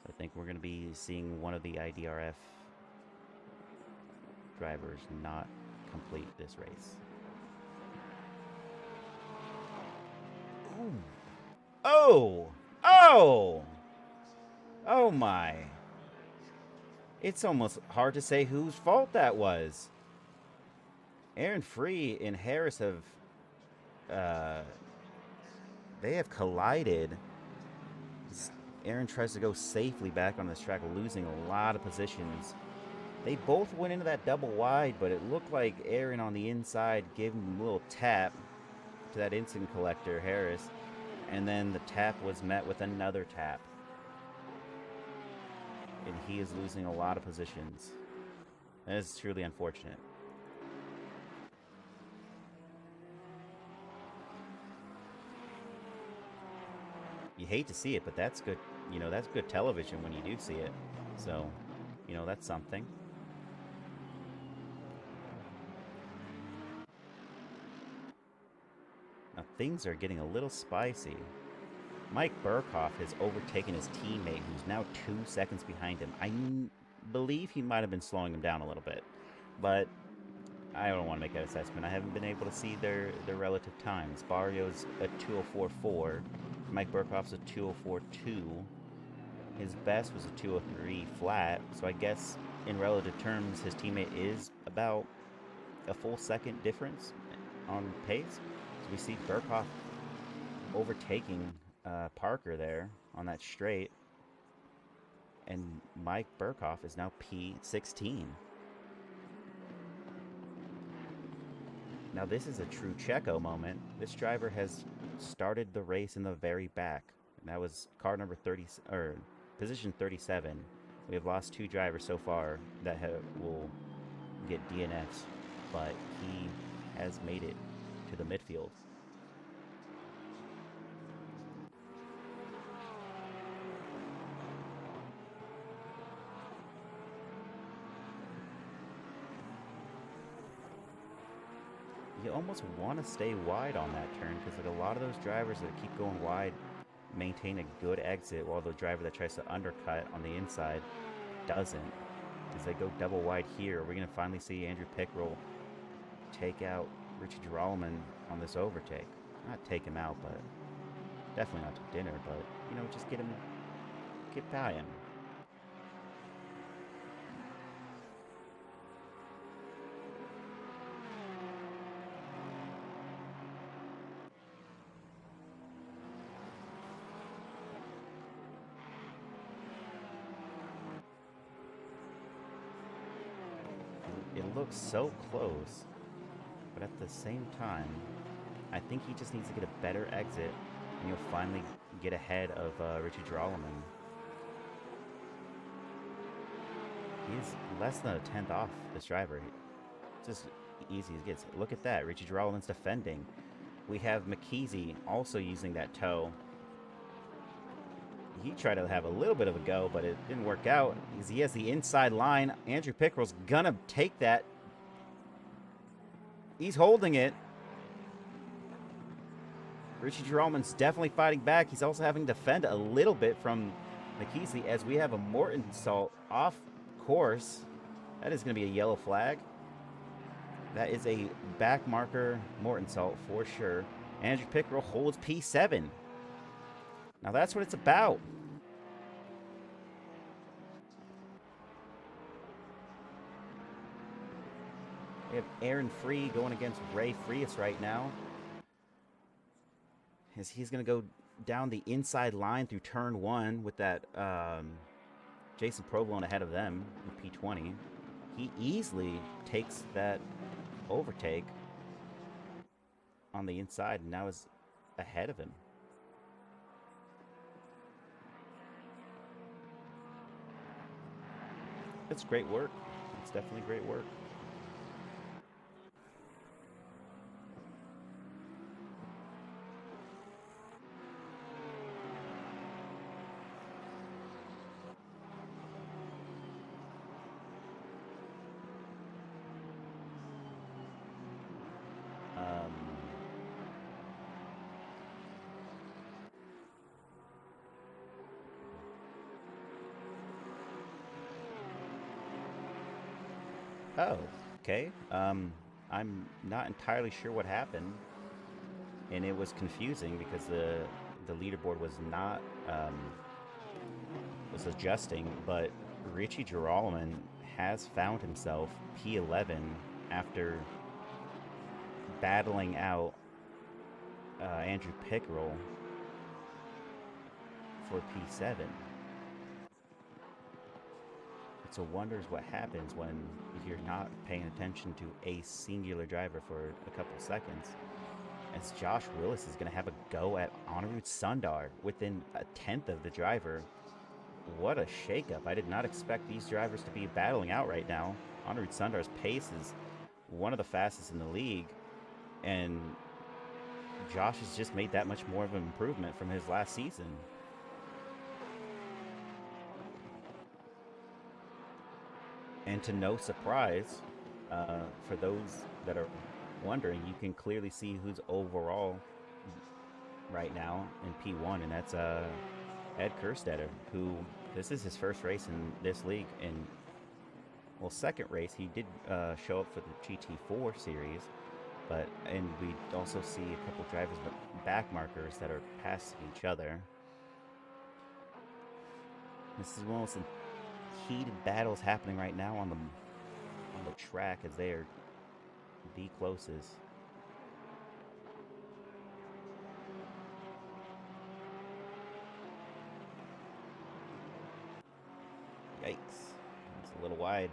So I think we're going to be seeing one of the IDRF drivers not complete this race. Ooh. Oh my. It's almost hard to say whose fault that was. Aaron Free and Harris have they have collided. Aaron tries to go safely back on this track, losing a lot of positions. They both went into that double wide, but it looked like Aaron on the inside gave him a little tap to that instant collector, Harris, and then the tap was met with another tap. And he is losing a lot of positions. That is truly unfortunate. You hate to see it, but that's good. You know, that's good television when you do see it. So, you know, that's something. Now, things are getting a little spicy. Mike Burkhoff has overtaken his teammate, who's now 2 seconds behind him. I believe he might have been slowing him down a little bit, but I don't want to make that assessment. I haven't been able to see their relative times. Barrio's a 2:04.4. Mike Burkhoff's a 2:04.2. His best was a 2:03 flat, so I guess in relative terms, his teammate is about a full second difference on pace. So we see Burkhoff overtaking Parker there on that straight, and Mike Burkhoff is now P16. Now this is a true Checo moment. This driver has started the race in the very back. And that was car number 30, or position 37. We have lost 2 drivers so far that will get DNFs, but he has made it to the midfield. You almost want to stay wide on that turn because like a lot of those drivers that keep going wide maintain a good exit, while the driver that tries to undercut on the inside doesn't. As they go double wide here, we're going to finally see Andrew Pickrell take out Richie Girolman on this overtake. Not take him out, but definitely not to dinner, but, you know, just get by him. It looks so close, but at the same time, I think he just needs to get a better exit, and he'll finally get ahead of Richie Girolman. He's less than a tenth off this driver. Just easy as it gets. Look at that. Richie Girolman's defending. We have McKeesey also using that toe. He tried to have a little bit of a go, but it didn't work out because he has the inside line. Andrew Pickrell's gonna take that. He's holding it. Richie Girolman's definitely fighting back. He's also having to defend a little bit from McKeesey as we have a Morton salt off course. That is going to be a yellow flag. That is a back marker Morton salt for sure. Andrew Pickrell holds P7. Now that's what it's about. We have Aaron Free going against Ray Frias right now. As he's going to go down the inside line through turn 1 with that Jason Provolone ahead of them with P20. He easily takes that overtake on the inside and now is ahead of him. It's great work. It's definitely great work. Oh, okay. I'm not entirely sure what happened, and it was confusing because the leaderboard was not was adjusting, but Richie Girolman has found himself P11 after battling out Andrew Pickrell for P7. So wonders what happens when you're not paying attention to a singular driver for a couple seconds. As Josh Willis is going to have a go at Anirudh Sundar within a tenth of the driver. What a shakeup. I did not expect these drivers to be battling out right now. Anirudh Sundar's pace is one of the fastest in the league, and Josh has just made that much more of an improvement from his last season. And to no surprise, for those that are wondering, you can clearly see who's overall right now in P1, and that's Ed Kerstetter, who this is his first race in this league. And, well, second race, he did show up for the GT4 series, and we also see a couple drivers with back markers that are passing each other. This is one of the heated battles happening right now on the track as they are the closest. Yikes. It's a little wide.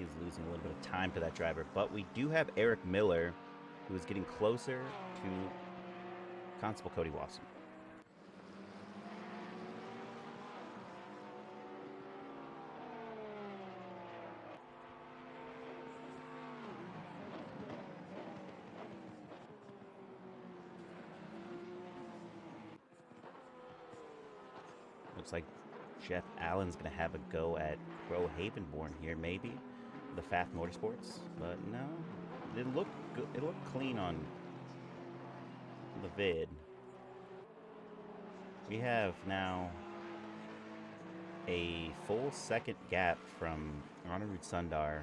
is losing a little bit of time to that driver. But we do have Eric Miller, who is getting closer to Constable Cody Watson. Looks like Jeff Allen's going to have a go at Crow Havenborn here, maybe. The Pfaff Motorsports. But no, it looked good. It looked clean on the vid. We have now a full second gap from Anirudh Sundar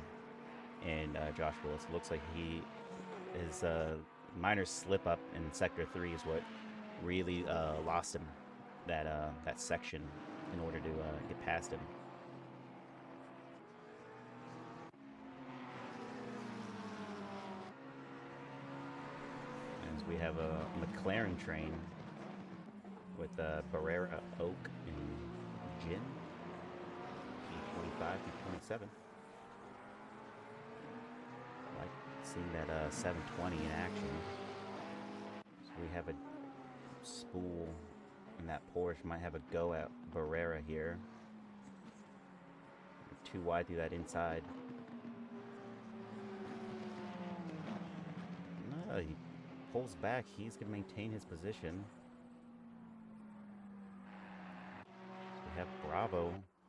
and Josh Willis. It looks like his minor slip up in Sector 3 is what really lost him that section in order to get past him. As we have a McLaren train with Barrera, Oak, and Jin. P25, P27. Like seeing that 720 in action. So we have a spool in that Porsche. Might have a go at Barrera here. Too wide through that inside. No, he pulls back. He's going to maintain his position. We have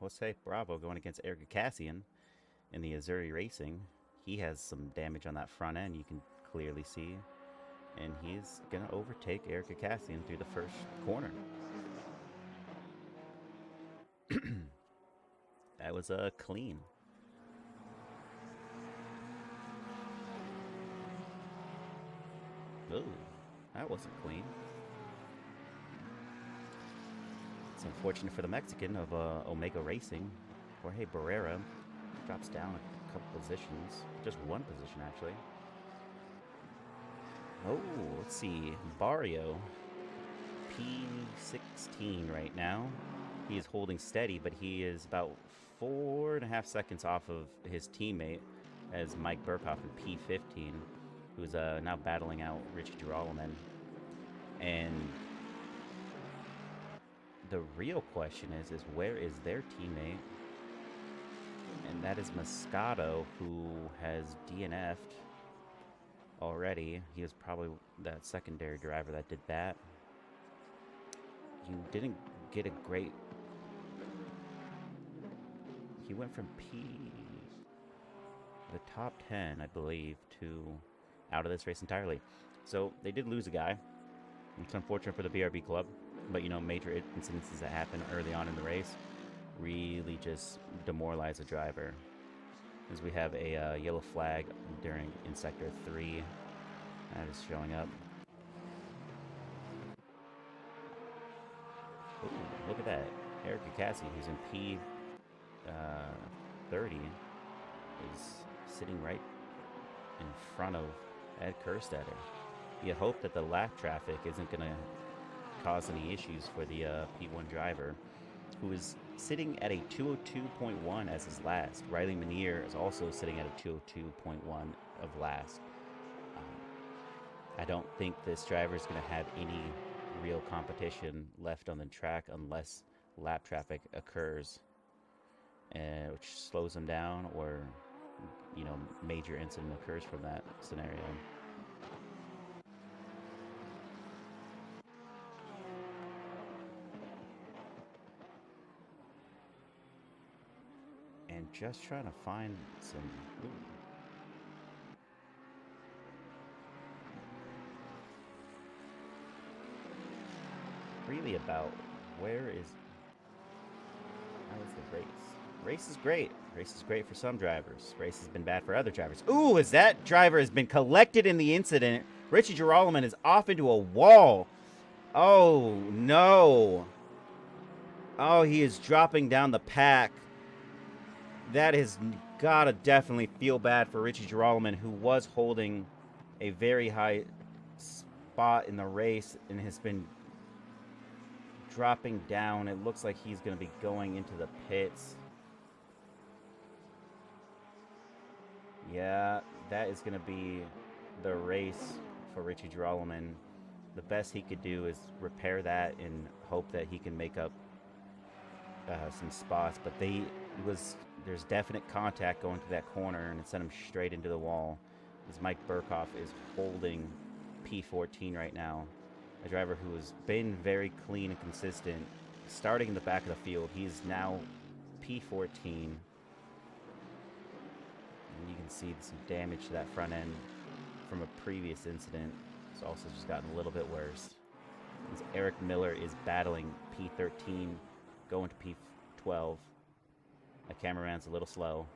Jose Bravo going against Eric Cassian in the Azuri Racing. He has some damage on that front end, you can clearly see. And he's going to overtake Eric Cassian through the first corner. That was clean. Oh, that wasn't clean. It's unfortunate for the Mexican of Omega Racing. Jorge Barrera drops down a couple positions. Just one position, actually. Oh, let's see. Barrio, P16 right now. He is holding steady, but he is about 4.5 seconds off of his teammate as Mike Burkhoff in P15, who's now battling out Richie Girolamo. And the real question is where is their teammate? And that is Moscato, who has DNF'd already. He was probably that secondary driver that did that. You didn't get a great... He went from the top 10, I believe, to out of this race entirely. So they did lose a guy. It's unfortunate for the BRB club, but you know, major incidences that happen early on in the race really just demoralize a driver. As we have a yellow flag in Sector 3 that is showing up. Ooh, look at that. Eric Cassie, who's in P30, is sitting right in front of Ed Kerstetter. You hope that the lap traffic isn't going to cause any issues for the P1 driver, who is sitting at a 202.1 as his last. Riley Menier is also sitting at a 202.1 of last. I don't think this driver is going to have any real competition left on the track unless lap traffic occurs, which slows him down, or you know, major incident occurs from that scenario. And just trying to find some... Ooh. Really about where is... How is the race? Race is great. Race is great for some drivers. Race has been bad for other drivers. Ooh, as that driver has been collected in the incident, Richie Girolamo is off into a wall. Oh, no. Oh, he is dropping down the pack. That has got to definitely feel bad for Richie Girolamo, who was holding a very high spot in the race and has been dropping down. It looks like he's going to be going into the pits. Yeah, that is going to be the race for Richie Girolamo. The best he could do is repair that and hope that he can make up some spots. But there's definite contact going to that corner, and it sent him straight into the wall. As Mike Burkhoff is holding P14 right now, a driver who has been very clean and consistent, starting in the back of the field. He's now P14. And you can see some damage to that front end from a previous incident. It's also just gotten a little bit worse. As Eric Miller is battling P13, going to P12. My cameraman's a little slow.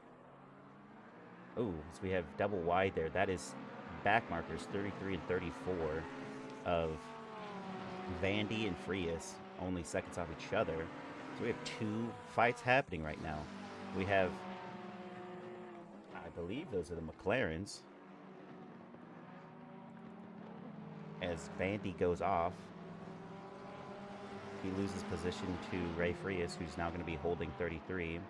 Ooh, so we have double wide there. That is back markers 33 and 34 of Vandy and Frias, only seconds off each other. So we have two fights happening right now. We have, I believe those are the McLarens. As Vandy goes off, he loses position to Ray Frias, who's now going to be holding 33.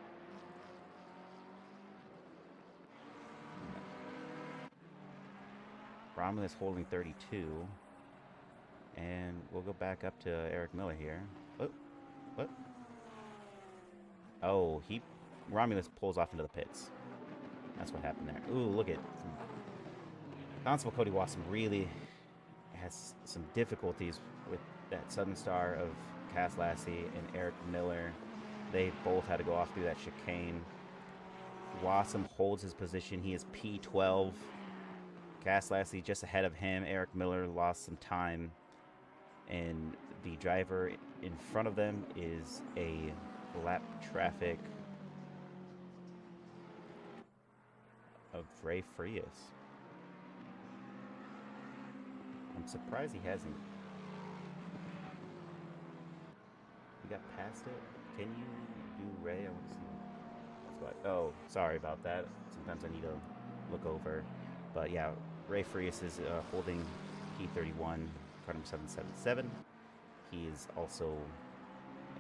Romulus holding 32. And we'll go back up to Eric Miller here. Oh, what? Oh, Romulus pulls off into the pits. That's what happened there. Ooh, look at Constable Cody Watson really has some difficulties with that sudden star of Cass Lassie and Eric Miller. They both had to go off through that chicane. Wassam holds his position. He is P12. Cass Lassie just ahead of him. Eric Miller lost some time. And the driver in front of them is a lap traffic of Ray Frias. I'm surprised he hasn't. You got past it? Can you do Ray? I want to see. That's what. Oh, sorry about that. Sometimes I need to look over. But yeah, Ray Frias is holding P31, car number 777. He is also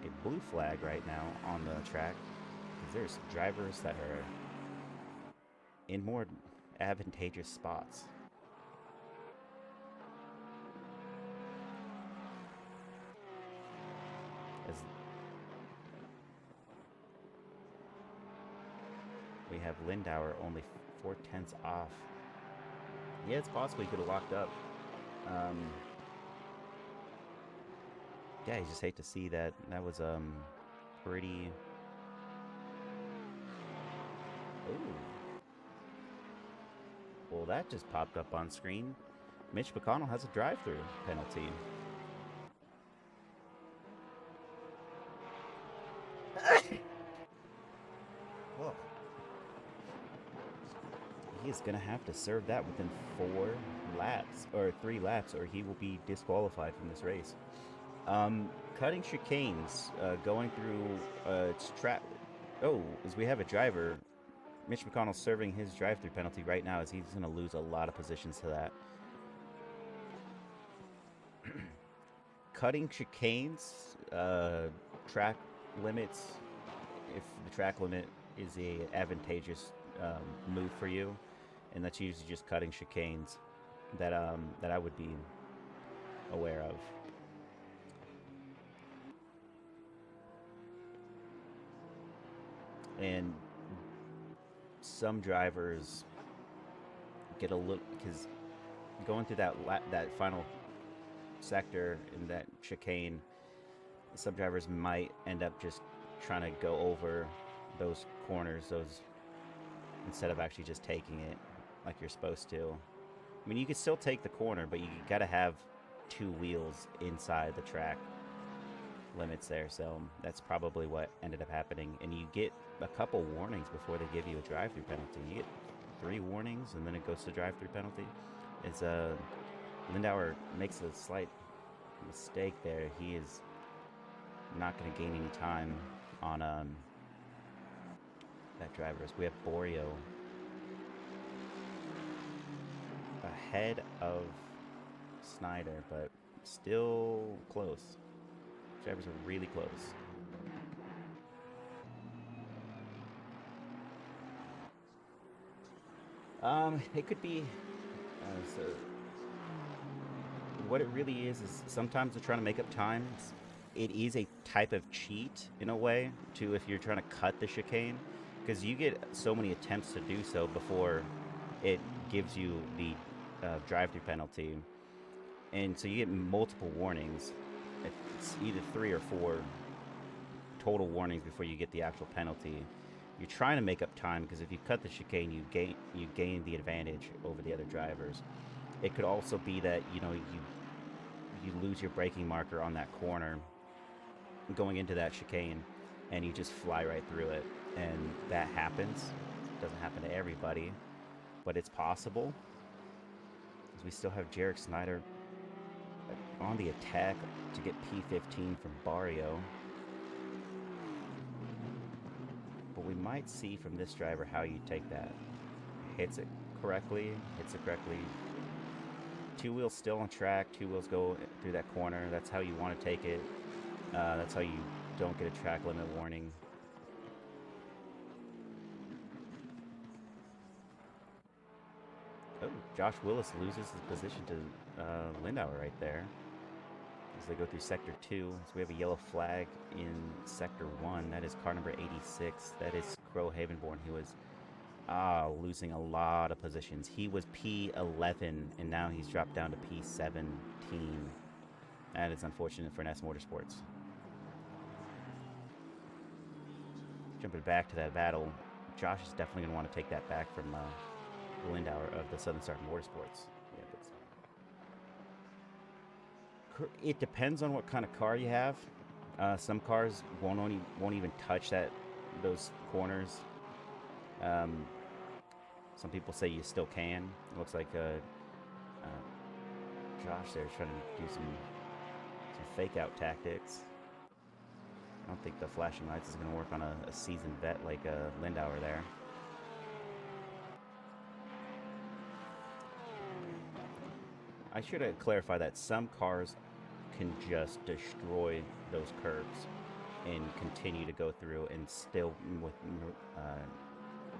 a blue flag right now on the track because there's drivers that are in more advantageous spots. As we have Lindauer only 4/10 off. Yeah, it's possible he could have locked up. Yeah, you just hate to see that. That was pretty. Ooh. Well, that just popped up on screen. Mitch McConnell has a drive-through penalty. Whoa. He is going to have to serve that within 4 laps, or 3 laps, or he will be disqualified from this race. Cutting chicanes, going through track. Oh, as we have a driver, Mitch McConnell serving his drive-through penalty right now, as he's going to lose a lot of positions to that. Cutting chicanes, track limits. If the track limit is a advantageous move for you, and that's usually just cutting chicanes that I would be aware of. And some drivers get a look because going through that final sector in that chicane, some drivers might end up just trying to go over those corners, instead of actually just taking it like you're supposed to. I mean, you could still take the corner, but you gotta have 2 wheels inside the track limits there, so that's probably what ended up happening. And you get a couple warnings before they give you a drive-through penalty. You get 3 warnings, and then it goes to drive-through penalty. It's Lindauer makes a slight mistake there. He is not going to gain any time on that driver. So we have Borio ahead of Snyder, but still close. Drivers are really close. It could be. So what it really is sometimes they're trying to make up time. It is a type of cheat in a way, too, if you're trying to cut the chicane, because you get so many attempts to do so before it gives you the drive-through penalty, and so you get multiple warnings. It's either 3 or 4 total warnings before you get the actual penalty. You're trying to make up time because if you cut the chicane, you gain the advantage over the other drivers. It could also be that you lose your braking marker on that corner going into that chicane, and you just fly right through it, and that happens. It doesn't happen to everybody, but it's possible. Because we still have Jarek Snyder on the attack to get P15 from Barrio. But we might see from this driver how you take that. Hits it correctly. 2 wheels still on track. 2 wheels go through that corner. That's how you want to take it. That's how you don't get a track limit warning. Oh, Josh Willis loses his position to Lindauer right there as they go through Sector 2. So we have a yellow flag in Sector 1. That is car number 86. That is Crow Havenborn, who was losing a lot of positions. He was P11, and now he's dropped down to P17. That is unfortunate for NS Motorsports. Jumping back to that battle, Josh is definitely going to want to take that back from Lindauer of the Southern Star Motorsports. Yeah, it depends on what kind of car you have. Some cars won't even touch those corners. Some people say you still can. It looks like Josh there is trying to do some fake out tactics. I don't think the flashing lights is going to work on a seasoned vet like Lindauer there. I should clarify that some cars can just destroy those curves and continue to go through and still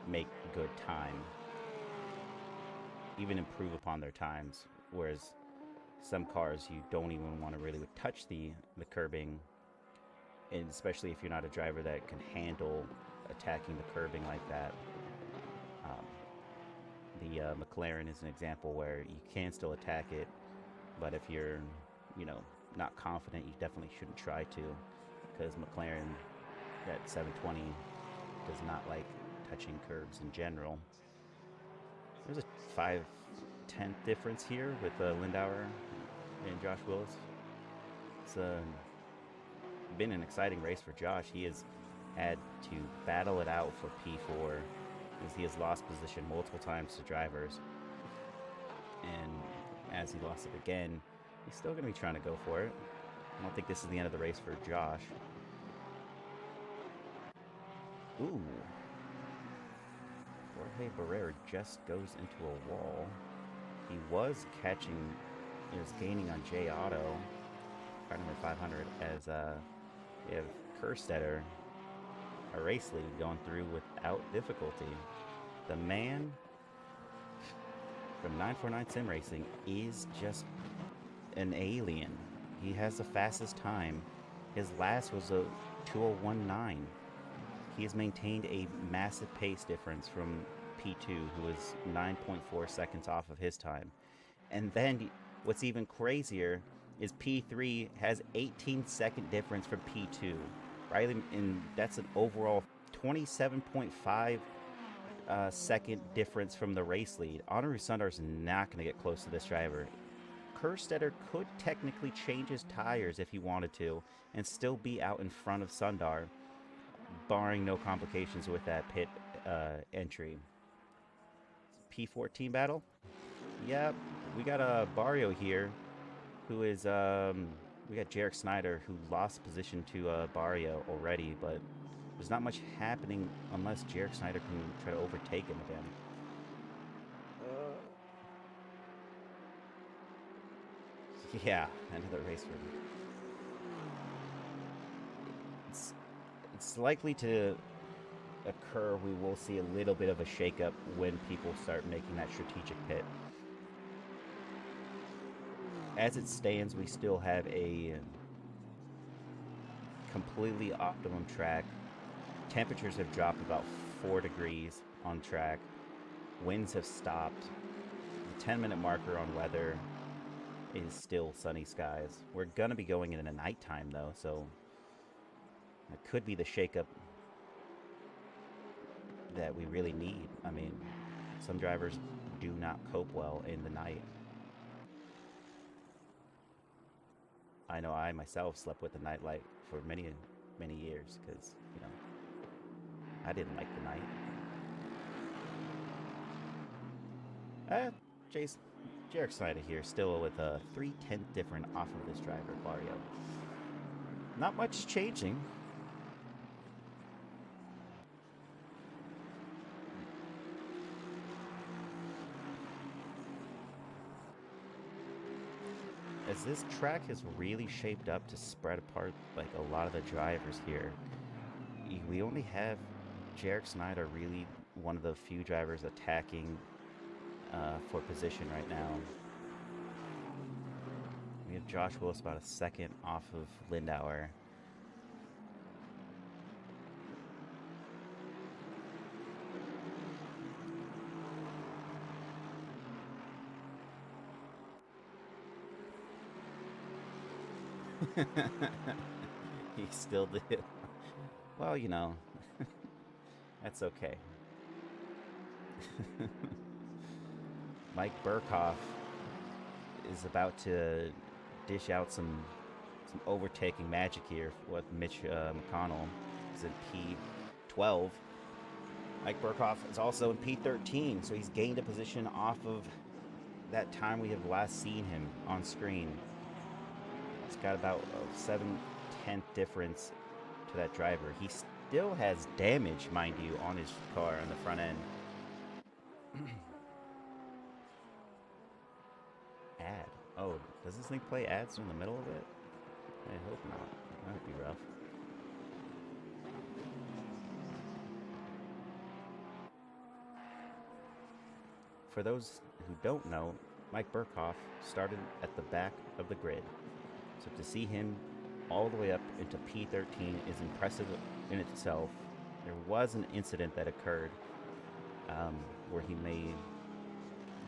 make good time, even improve upon their times, whereas some cars you don't even want to really touch the curbing, and especially if you're not a driver that can handle attacking the curbing like that. The McLaren is an example where you can still attack it, but if you're, not confident, you definitely shouldn't try to, because McLaren at 720 does not like touching curbs in general. There's a 5/10 difference here with Lindauer and Josh Willis. It's been an exciting race for Josh. He has had to battle it out for P4 as he has lost position multiple times to drivers. And as he lost it again, he's still going to be trying to go for it. I don't think this is the end of the race for Josh. Ooh. Jorge Barrera just goes into a wall. He was gaining on J Auto, car number 500, as we have Kerstetter, a race lead going through without difficulty. The man from 949 Sim Racing is just an alien. He has the fastest time. His last was a 2:01.9. He has maintained a massive pace difference from P2, who is 9.4 seconds off of his time. And then what's even crazier is P3 has 18-second difference from P2, right? And that's an overall 27.5 second difference from the race lead. Honoru Sundar is not going to get close to this driver. Kerstetter could technically change his tires if he wanted to and still be out in front of Sundar, barring no complications with that pit entry. P14 battle? Yep, we got a Barrio here, who is, we got Jarek Snyder, who lost position to Barrio already, but there's not much happening unless Jarek Snyder can try to overtake him again. Yeah, another race for him. It's likely to occur, we will see a little bit of a shakeup when people start making that strategic pit. As it stands, we still have a completely optimum track. Temperatures have dropped about 4 degrees on track. Winds have stopped. The 10-minute marker on weather is still sunny skies. We're going to be going in the nighttime, though, so it could be the shakeup that we really need. I mean, some drivers do not cope well in the night. I know I myself slept with the nightlight for many, many years because, you know, I didn't like the night. Jarek Snyder here, still with a 3/10 different off of this driver, Barrio. Not much is changing. As this track has really shaped up to spread apart like a lot of the drivers here, we only have Jarek Snyder really one of the few drivers attacking for position right now. We have Josh Willis about a second off of Lindauer. He still did. Well, you know, that's okay. Mike Burkhoff is about to dish out some overtaking magic here with Mitch McConnell. He's in P12. Mike Burkhoff is also in P13, so he's gained a position off of that time we have last seen him on screen. He's got about a 7/10 difference to that driver. He still has damage, mind you, on his car on the front end. Ad. Oh, does this thing play ads in the middle of it? I hope not. That would be rough. For those who don't know, Mike Burkhoff started at the back of the grid. So to see him all the way up into P13 is impressive in itself. There was an incident that occurred where he made,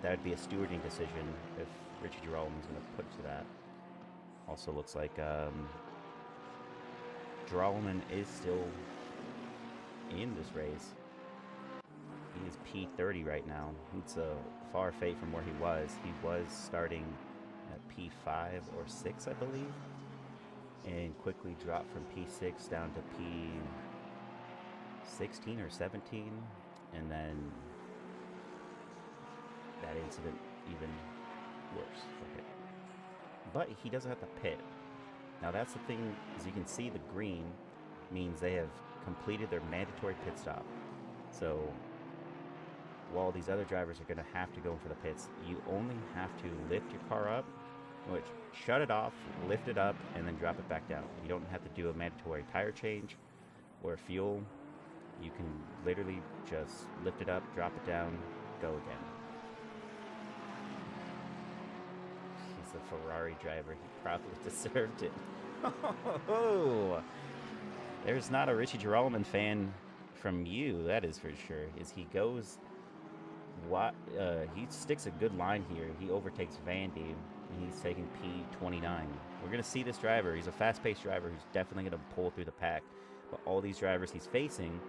that would be a stewarding decision if Richie Girolmo's going to put to that. Also looks like Girolmo is still in this race. He is P30 right now. It's a far fate from where he was. He was starting at P5 or 6, I believe, and quickly dropped from P6 down to P16 or 17, and then that incident even worse for him. But he doesn't have to pit. Now that's the thing, as you can see, the green means they have completed their mandatory pit stop. So while these other drivers are going to have to go for the pits, you only have to lift your car up, which shut it off, lift it up, and then drop it back down. You don't have to do a mandatory tire change or fuel. You can literally just lift it up, drop it down, go again. He's a Ferrari driver. He probably deserved it. There's not a Richie Girolmo fan from you, that is for sure. As he goes, he sticks a good line here. He overtakes Vandy, and he's taking P29. We're going to see this driver. He's a fast-paced driver who's definitely going to pull through the pack. But all these drivers he's facing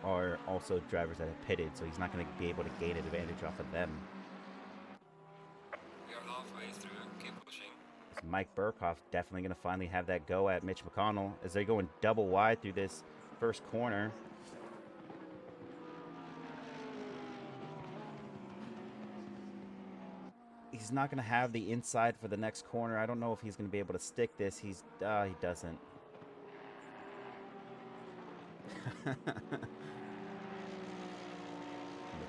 are also drivers that have pitted, so he's not going to be able to gain an advantage off of them. We are halfway through. Keep pushing. Mike Burkhoff definitely going to finally have that go at Mitch McConnell as they're going double wide through this first corner. He's not going to have the inside for the next corner. I don't know if he's going to be able to stick this. He doesn't. The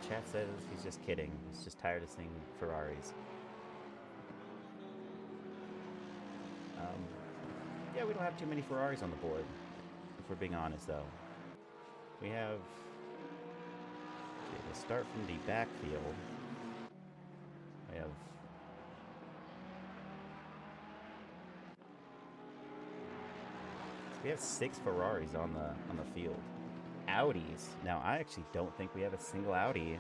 chat says he's just kidding. He's just tired of seeing Ferraris. Yeah, we don't have too many Ferraris on the board, if we're being honest, though. We have... Okay, to start from the backfield, we have... We have 6 Ferraris on the field. Audis. Now, I actually don't think we have a single Audi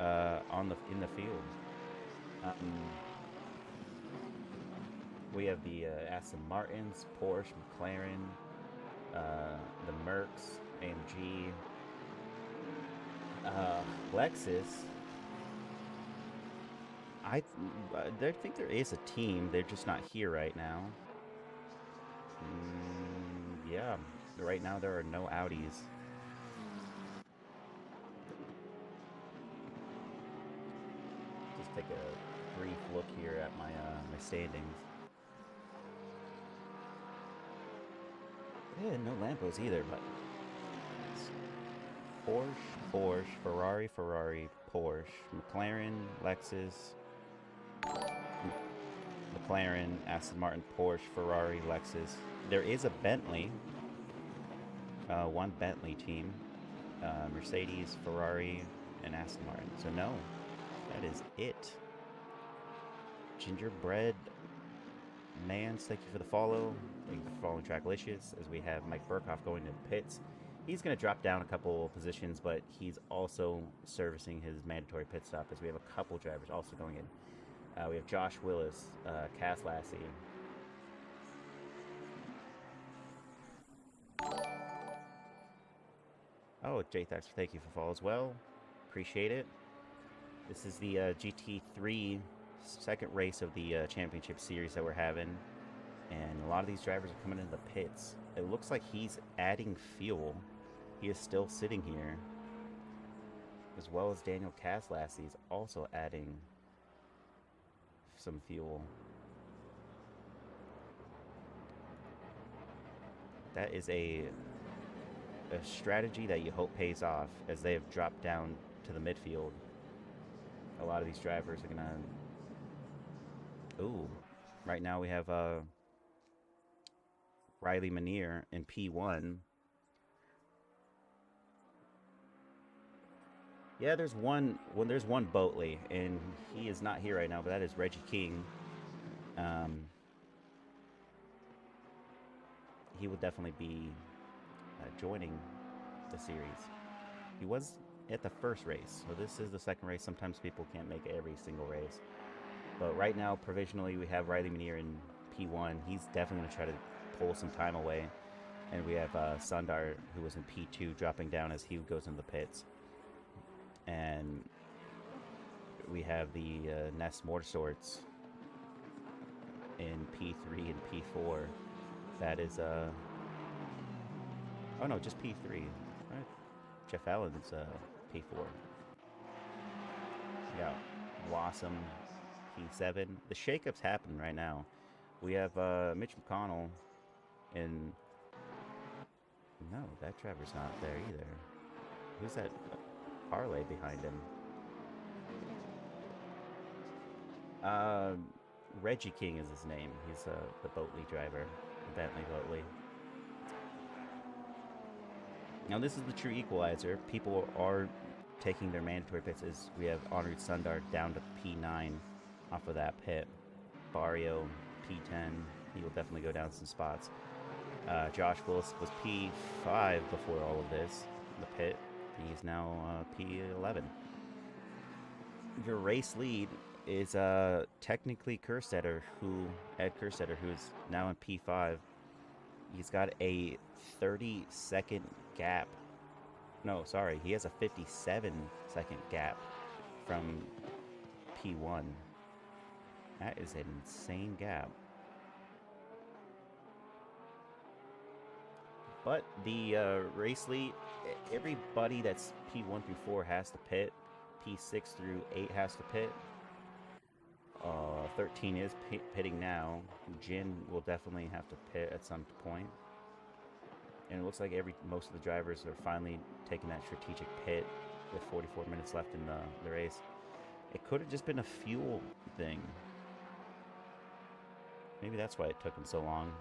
in the field. We have the Aston Martins, Porsche, McLaren, the Mercs, AMG, Lexus. I think there is a team. They're just not here right now. Yeah, right now there are no Audis. Just take a brief look here at my my standings. Yeah, no Lambos either, but Porsche, Ferrari, Porsche, McLaren, Lexus, McLaren, Aston Martin, Porsche, Ferrari, Lexus. There is a Bentley, one Bentley team, Mercedes, Ferrari, and Aston Martin. So no, that is it. Gingerbread Mans, thank you for the follow. Thank you for following Tracklicious. As we have Mike Burkhoff going to the pits. He's going to drop down a couple positions, but he's also servicing his mandatory pit stop as we have a couple drivers also going in. We have Josh Willis, Cass Lassie. Oh, J-Thax, thank you for follow as well. Appreciate it. This is the GT3 second race of the championship series that we're having. And a lot of these drivers are coming into the pits. It looks like he's adding fuel. He is still sitting here. As well as Daniel Caslassie is also adding some fuel. That is a strategy that you hope pays off as they have dropped down to the midfield. A lot of these drivers are gonna... Ooh, right now we have Riley Manier in P1. Yeah, there's one Boatley, and he is not here right now, but that is Reggie King. He will definitely be joining the series. He was at the first race, so this is the second race. Sometimes people can't make every single race. But right now, provisionally, we have Riley Manier in P1. He's definitely going to try to pull some time away. And we have Sundar, who was in P2, dropping down as he goes into the pits. And we have the Nest Motorsports in P3 and P4. That is, oh no, just P3. Right. Jeff Allen's P4. Yeah, Wassam P7. The shakeup's happening right now. We have Mitch McConnell in... No, that driver's not there either. Who's that parlay behind him? Reggie King is his name. He's the Boatley driver, the Bentley Boatley. Now this is the true equalizer. People are taking their mandatory pits as we have Honored Sundar down to P9 off of that pit. Barrio P10. He will definitely go down some spots. Josh Willis was P5 before all of this, the pit. He's now P11. Your race lead is technically Ed Kerstetter, who's now in P5. He's got a 30-second gap. No, sorry, he has a 57-second gap from P1. That is an insane gap. But the race lead, everybody that's P1 through 4 has to pit. P6 through 8 has to pit. 13 is pitting now. Jin will definitely have to pit at some point. And it looks like most of the drivers are finally taking that strategic pit with 44 minutes left in the race. It could have just been a fuel thing. Maybe that's why it took him so long.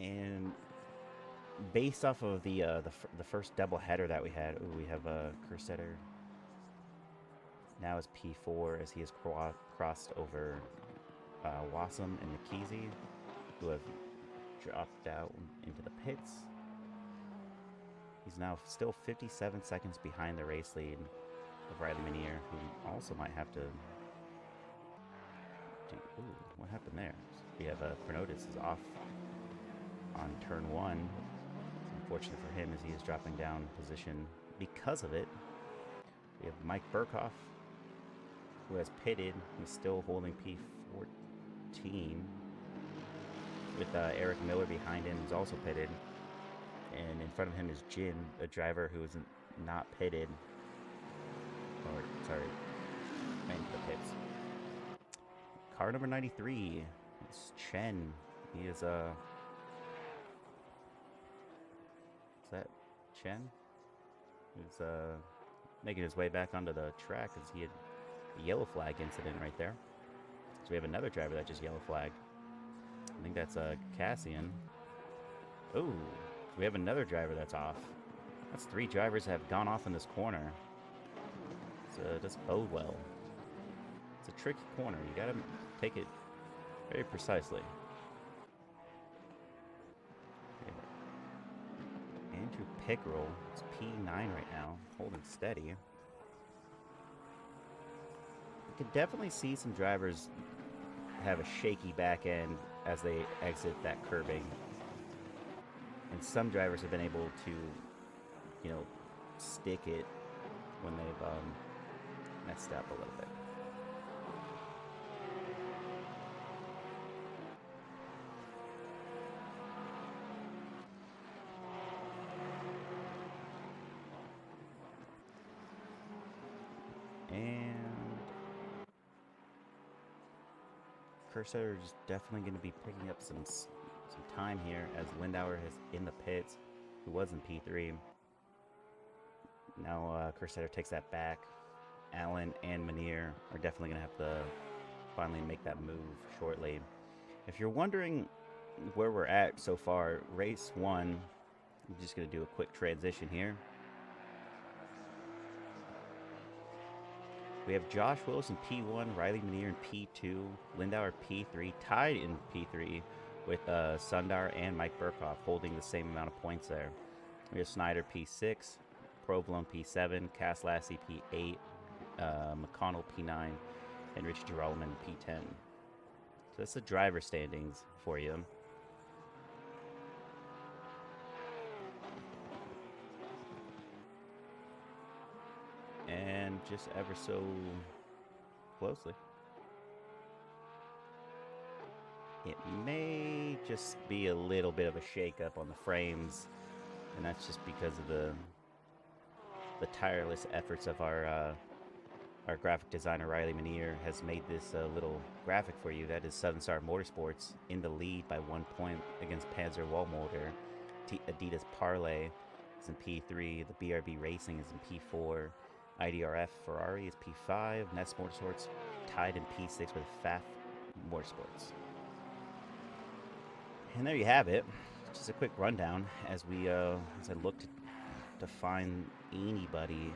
And based off of the first double header that we had, we have Kerstetter now is P4 as he has crossed over Wassam and McKeezy, who have dropped out into the pits. He's now still 57 seconds behind the race lead of Riley Minier, who also might have to do... Ooh, what happened there? We have Pernotis is off on turn 1. It's unfortunate for him as he is dropping down position because of it. We have Mike Burkhoff, who has pitted. He's still holding P14 with Eric Miller behind him, who's also pitted. And in front of him is Jin, a driver who is not pitted. Or, sorry, into the pits. Car number 93 is Chen. He is, is that Chen? He's, making his way back onto the track as he had a yellow flag incident right there. So we have another driver that just yellow flagged. I think that's Cassian. Ooh, we have another driver that's off. That's 3 drivers that have gone off in this corner. So it doesn't bode well. It's a tricky corner. You gotta take it very precisely. Andrew Pickerel, it's P9 right now, holding steady. You can definitely see some drivers have a shaky back end as they exit that curbing. And some drivers have been able to, you know, stick it when they've messed up a little bit. And Kerstetter is definitely going to be picking up some time here as Lindauer is in the pits, who was in P3. Now Kerstetter takes that back. Allen and Minier are definitely going to have to finally make that move shortly. If you're wondering where we're at so far, race 1, I'm just going to do a quick transition here. We have Josh Willis in P1, Riley Minier in P2, Lindauer P3, tied in P3 with Sundar and Mike Burkhoff holding the same amount of points there. We have Snyder P6, Provolone P7, Cass Lassie P8, McConnell P9, and Richie Geralman P10. So that's the driver standings for you. And just ever so closely, it may just be a little bit of a shake-up on the frames, and that's just because of the tireless efforts of our graphic designer Riley Minier has made this little graphic for you. That is Southern Star Motorsports in the lead by 1 point against Panzer Wallmotor. Adidas Parlay is in P3. The BRB Racing is in P4. IDRF Ferrari is P5. Ness Motorsports tied in P6 with FAF Motorsports. And there you have it. Just a quick rundown as we as I look to find anybody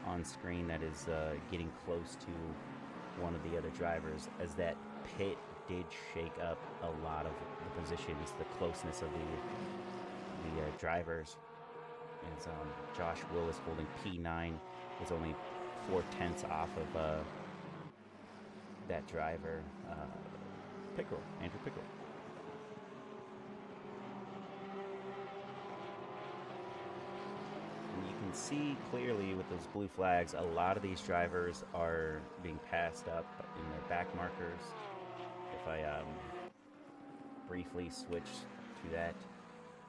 on screen that is getting close to one of the other drivers, as that pit did shake up a lot of the positions, the closeness of the drivers. And so Josh Willis holding P9 is only 0.4 off of that driver, Pickerel, Andrew Pickerel. And you can see clearly with those blue flags, a lot of these drivers are being passed up in their back markers. If I briefly switch to that,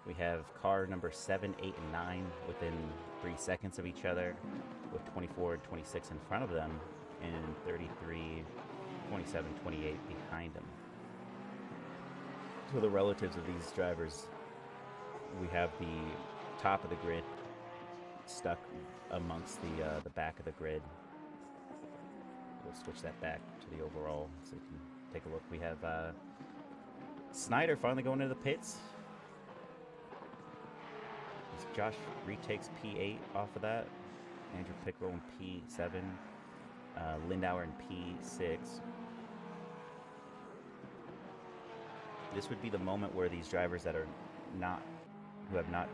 we have car number 7, 8, and 9 within 3 seconds of each other, with 24 and 26 in front of them, and 33, 27, 28 behind them. So the relatives of these drivers, we have the top of the grid stuck amongst the back of the grid. We'll switch that back to the overall so you can take a look. We have Snyder finally going into the pits. Josh retakes P8 off of that. Andrew Pickrell in P7. Lindauer in P6. This would be the moment where these drivers that are not, who have not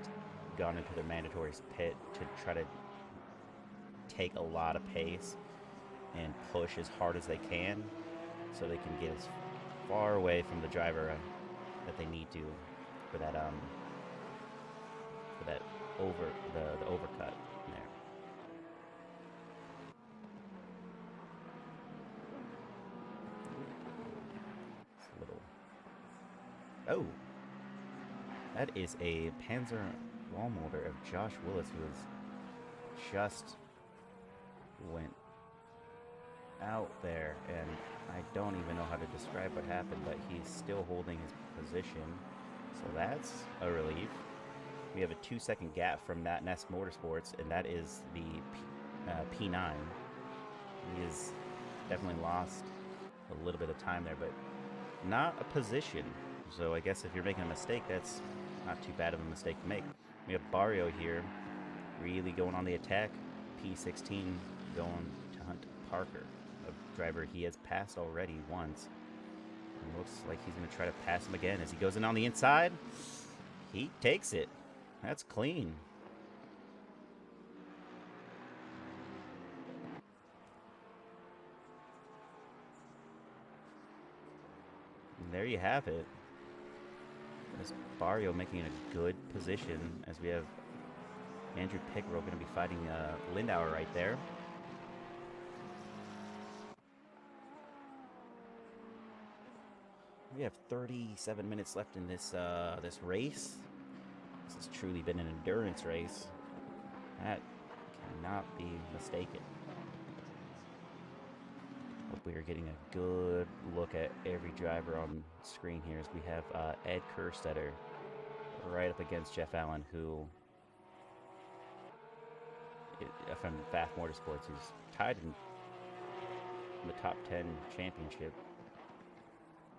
gone into their mandatory pit to try to take a lot of pace and push as hard as they can so they can get as far away from the driver that they need to for that the overcut there. It's a little. Oh, that is a Panzer wall molder of Josh Willis, who was just went out there, and I don't even know how to describe what happened, but he's still holding his position, so that's a relief. We have a 2-second gap from that Nest Motorsports, and that is the P9. He has definitely lost a little bit of time there, but not a position. So I guess if you're making a mistake, that's not too bad of a mistake to make. We have Barrio here, really going on the attack. P16 going to hunt Parker, a driver he has passed already once. And looks like he's going to try to pass him again as he goes in on the inside. He takes it. That's clean. And there you have it. There's Barrio making a good position as we have Andrew Pickrell going to be fighting Lindauer right there. We have 37 minutes left in this this race. This has truly been an endurance race. That cannot be mistaken. Hope we are getting a good look at every driver on screen here as we have Ed Kerstetter right up against Jeff Allen, who from Fast Motorsports, who's tied in the top 10 championship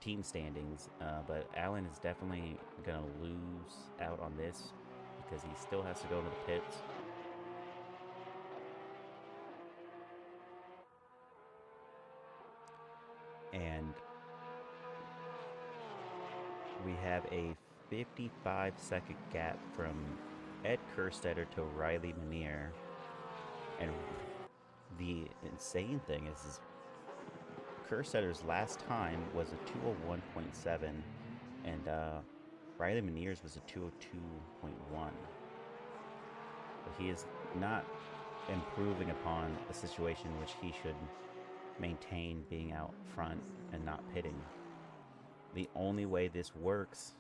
team standings, but Allen is definitely going to lose out on this because he still has to go into the pits. And we have a 55-second gap from Ed Kerstetter to Riley Menier. And the insane thing is Kerstetter's last time was a 201.7, and Riley Menier's was a 202.1. But he is not improving upon a situation in which he should maintain being out front and not pitting. The only way this works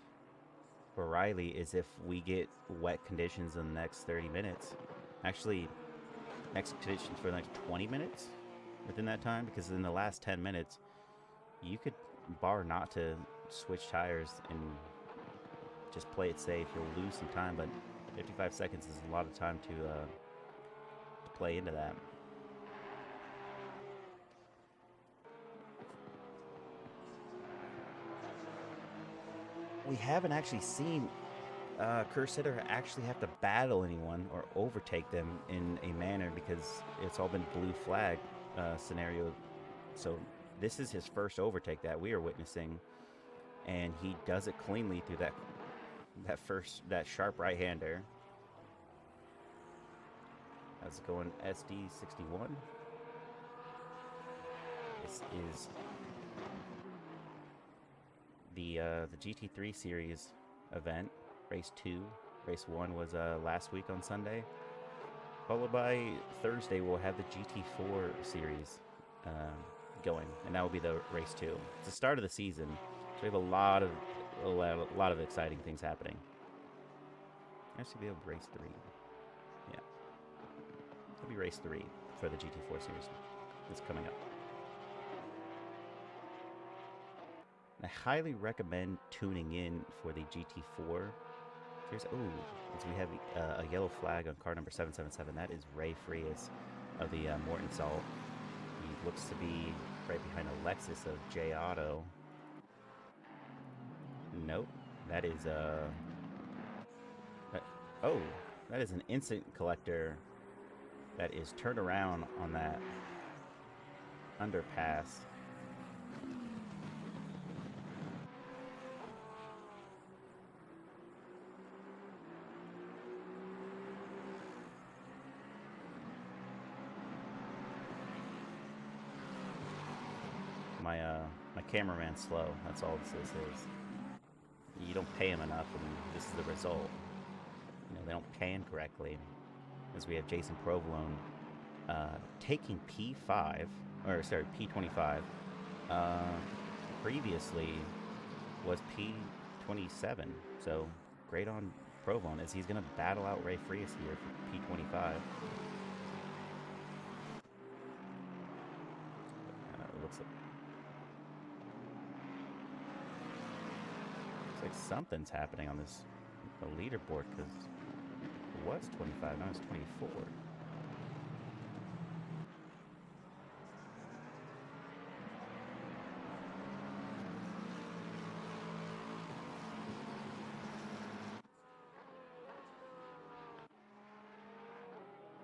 for Riley is if we get wet conditions in the next 30 minutes. Actually, next conditions for the next 20 minutes within that time, because in the last 10 minutes, you could bar not to switch tires and just play it safe. You'll lose some time, but 55 seconds is a lot of time to play into that. We haven't actually seen Kerstetter actually have to battle anyone or overtake them in a manner, because it's all been blue flag scenario. So this is his first overtake that we are witnessing, and he does it cleanly through that sharp right-hander. How's it going, SD61? This is the GT3 series event, race 2. Race 1 was last week on Sunday. Followed by Thursday, we'll have the GT4 series going, and that will be the race 2. It's the start of the season, so we have a lot of exciting things happening. Actually, we have race 3. Yeah, it'll be race 3 for the GT4 series. It's coming up. I highly recommend tuning in for the GT4 series. Oh, so we have a yellow flag on car number 777. That is Ray Frias of the Morton Salt. He looks to be right behind a Lexus of J Auto. Nope, that is oh, That is an instant collector that is turned around on that underpass. My cameraman's slow. That's all this is. You don't pay him enough, and this is the result. You know, they don't pay him correctly. As we have Jason Provolone taking P5, or sorry, P25. Previously was P27, so great on Provolone as he's going to battle out Ray Frias here for P25. Looks like something's happening on this leaderboard because it was 25, now it's 24.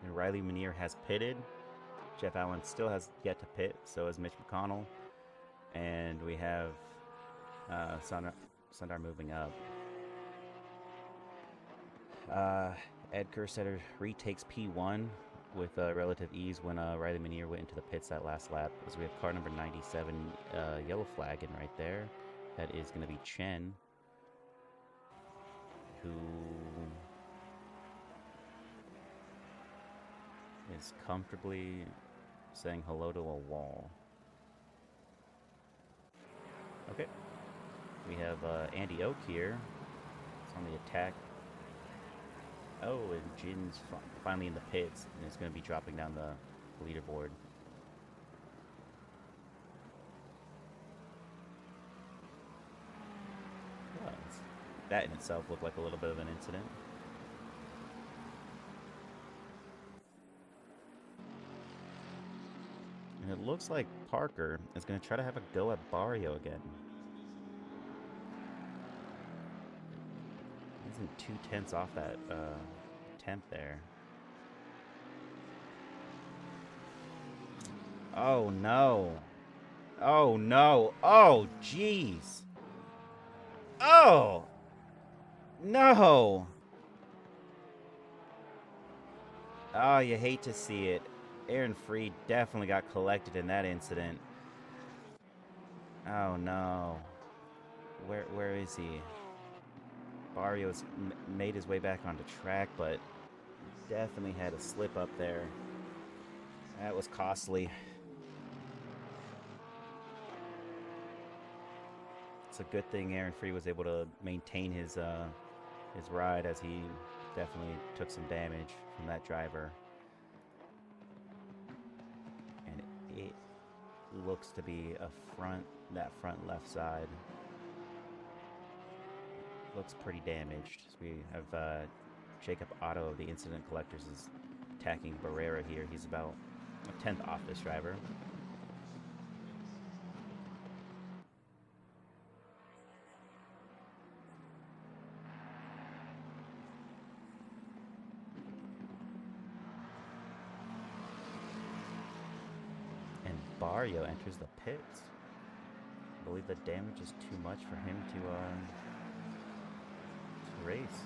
And Riley Minier has pitted. Jeff Allen still has yet to pit, so has Mitch McConnell. And we have Sundar moving up. Ed Kerstetter retakes P1 with relative ease when Riley Minier went into the pits that last lap. As we have car number 97 yellow flagging right there. That is going to be Chen, who is comfortably saying hello to a wall. Okay. We have Andy Oak here. It's on the attack. Oh, and Jin's finally in the pits, and it's going to be dropping down the leaderboard. Well, that in itself looked like a little bit of an incident. And it looks like Parker is going to try to have a go at Barrio again. He's in 2/10 off that temp there. Oh no. Oh no. Oh jeez. Oh no. Oh, you hate to see it. Aaron Freed definitely got collected in that incident. Oh no. Where is he? Barrio's made his way back onto track, but definitely had a slip up there. That was costly. It's a good thing Aaron Freed was able to maintain his ride, as he definitely took some damage from that driver. And it looks to be that front left side looks pretty damaged. So we have Jacob Otto of the Incident Collectors is attacking Barrera here. He's about a 10th off this driver. And Barrio enters the pits. I believe the damage is too much for him to race.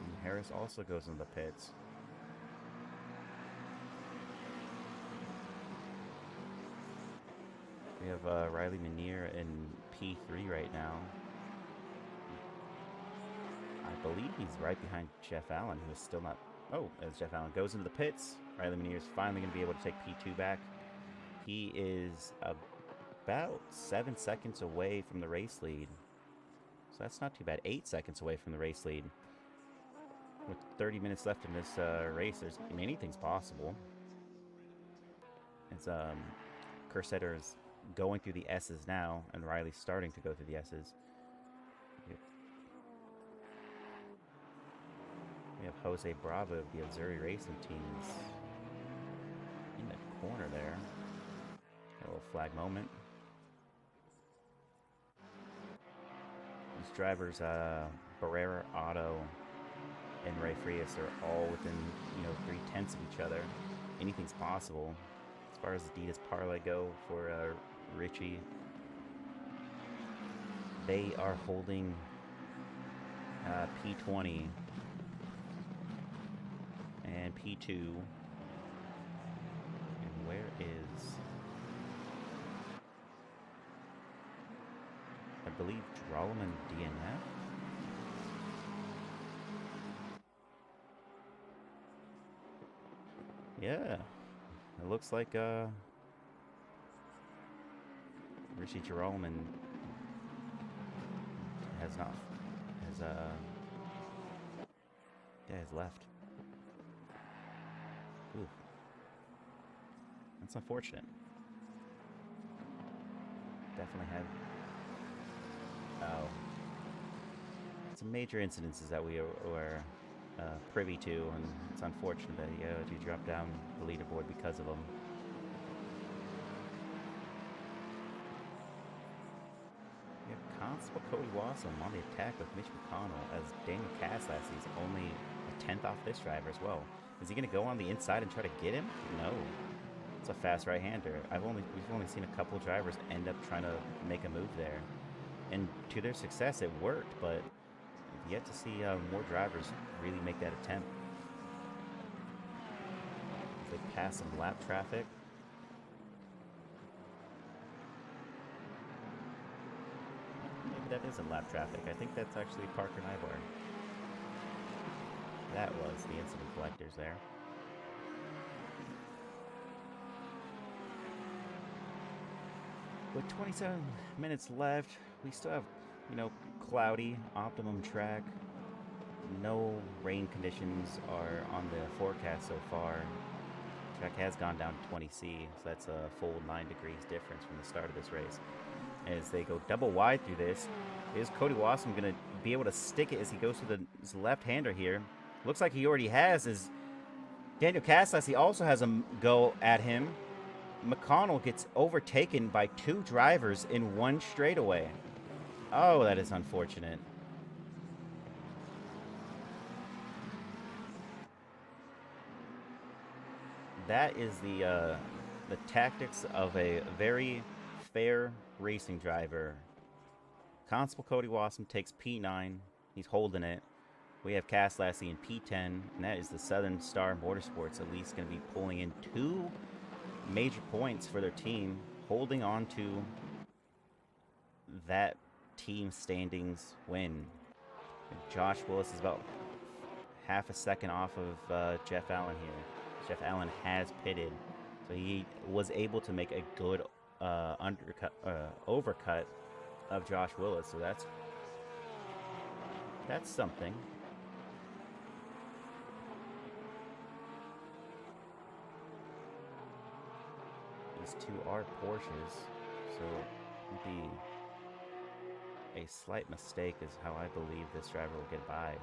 And Harris also goes in the pits. We have Riley Minier in P3 right now. I believe he's right behind Jeff Allen, who is still not... Oh, as Jeff Allen goes into the pits, Riley Minier is finally going to be able to take P2 back. He is about 7 seconds away from the race lead. So that's not too bad. 8 seconds away from the race lead. With 30 minutes left in this race, anything's possible. It's Kerstetter is going through the S's now, and Riley's starting to go through the S's. We have Jose Bravo of the Missouri Racing Team in the corner there. A little flag moment. These drivers, Barrera, Otto, and Ray Frias are all within, 3/10 of each other. Anything's possible. As far as Adidas parlay go for Richie, they are holding P20 and P2. And where is, I believe, Drolleman DNF? Yeah, it looks like Richie Drolleman has left. Ooh. That's unfortunate. Definitely had some major incidences that we were privy to, and it's unfortunate that you drop down the leaderboard because of them. We have Constable Cody Wassum on the attack with Mitch McConnell, as Daniel Caslassy is only a 10th off this driver as well. Is he going to go on the inside and try to get him? No. It's a fast right-hander. We've only seen a couple drivers end up trying to make a move there, and to their success, it worked. But we've yet to see more drivers really make that attempt. As they pass some lap traffic. Maybe that isn't lap traffic. I think that's actually Parker Nybar. That was the incident collectors there. With 27 minutes left, we still have, cloudy, optimum track. No rain conditions are on the forecast so far. Track has gone down to 20C, so that's a full 9 degrees difference from the start of this race. As they go double wide through this, is Cody Wassum going to be able to stick it as he goes through his left-hander here? Looks like he already has. As Daniel Caslassy also has a go at him. McConnell gets overtaken by two drivers in one straightaway. Oh, that is unfortunate. That is the tactics of a very fair racing driver. Constable Cody Wassum takes P9. He's holding it. We have Caslassy in P10, and that is the Southern Star Motorsports at least going to be pulling in 2 major points for their team, holding on to that team standings win. Josh Willis is about half a second off of Jeff Allen here. Jeff Allen has pitted, so he was able to make a good overcut of Josh Willis, so that's something. These two are Porsches, so it would be a slight mistake is how I believe this driver will get by.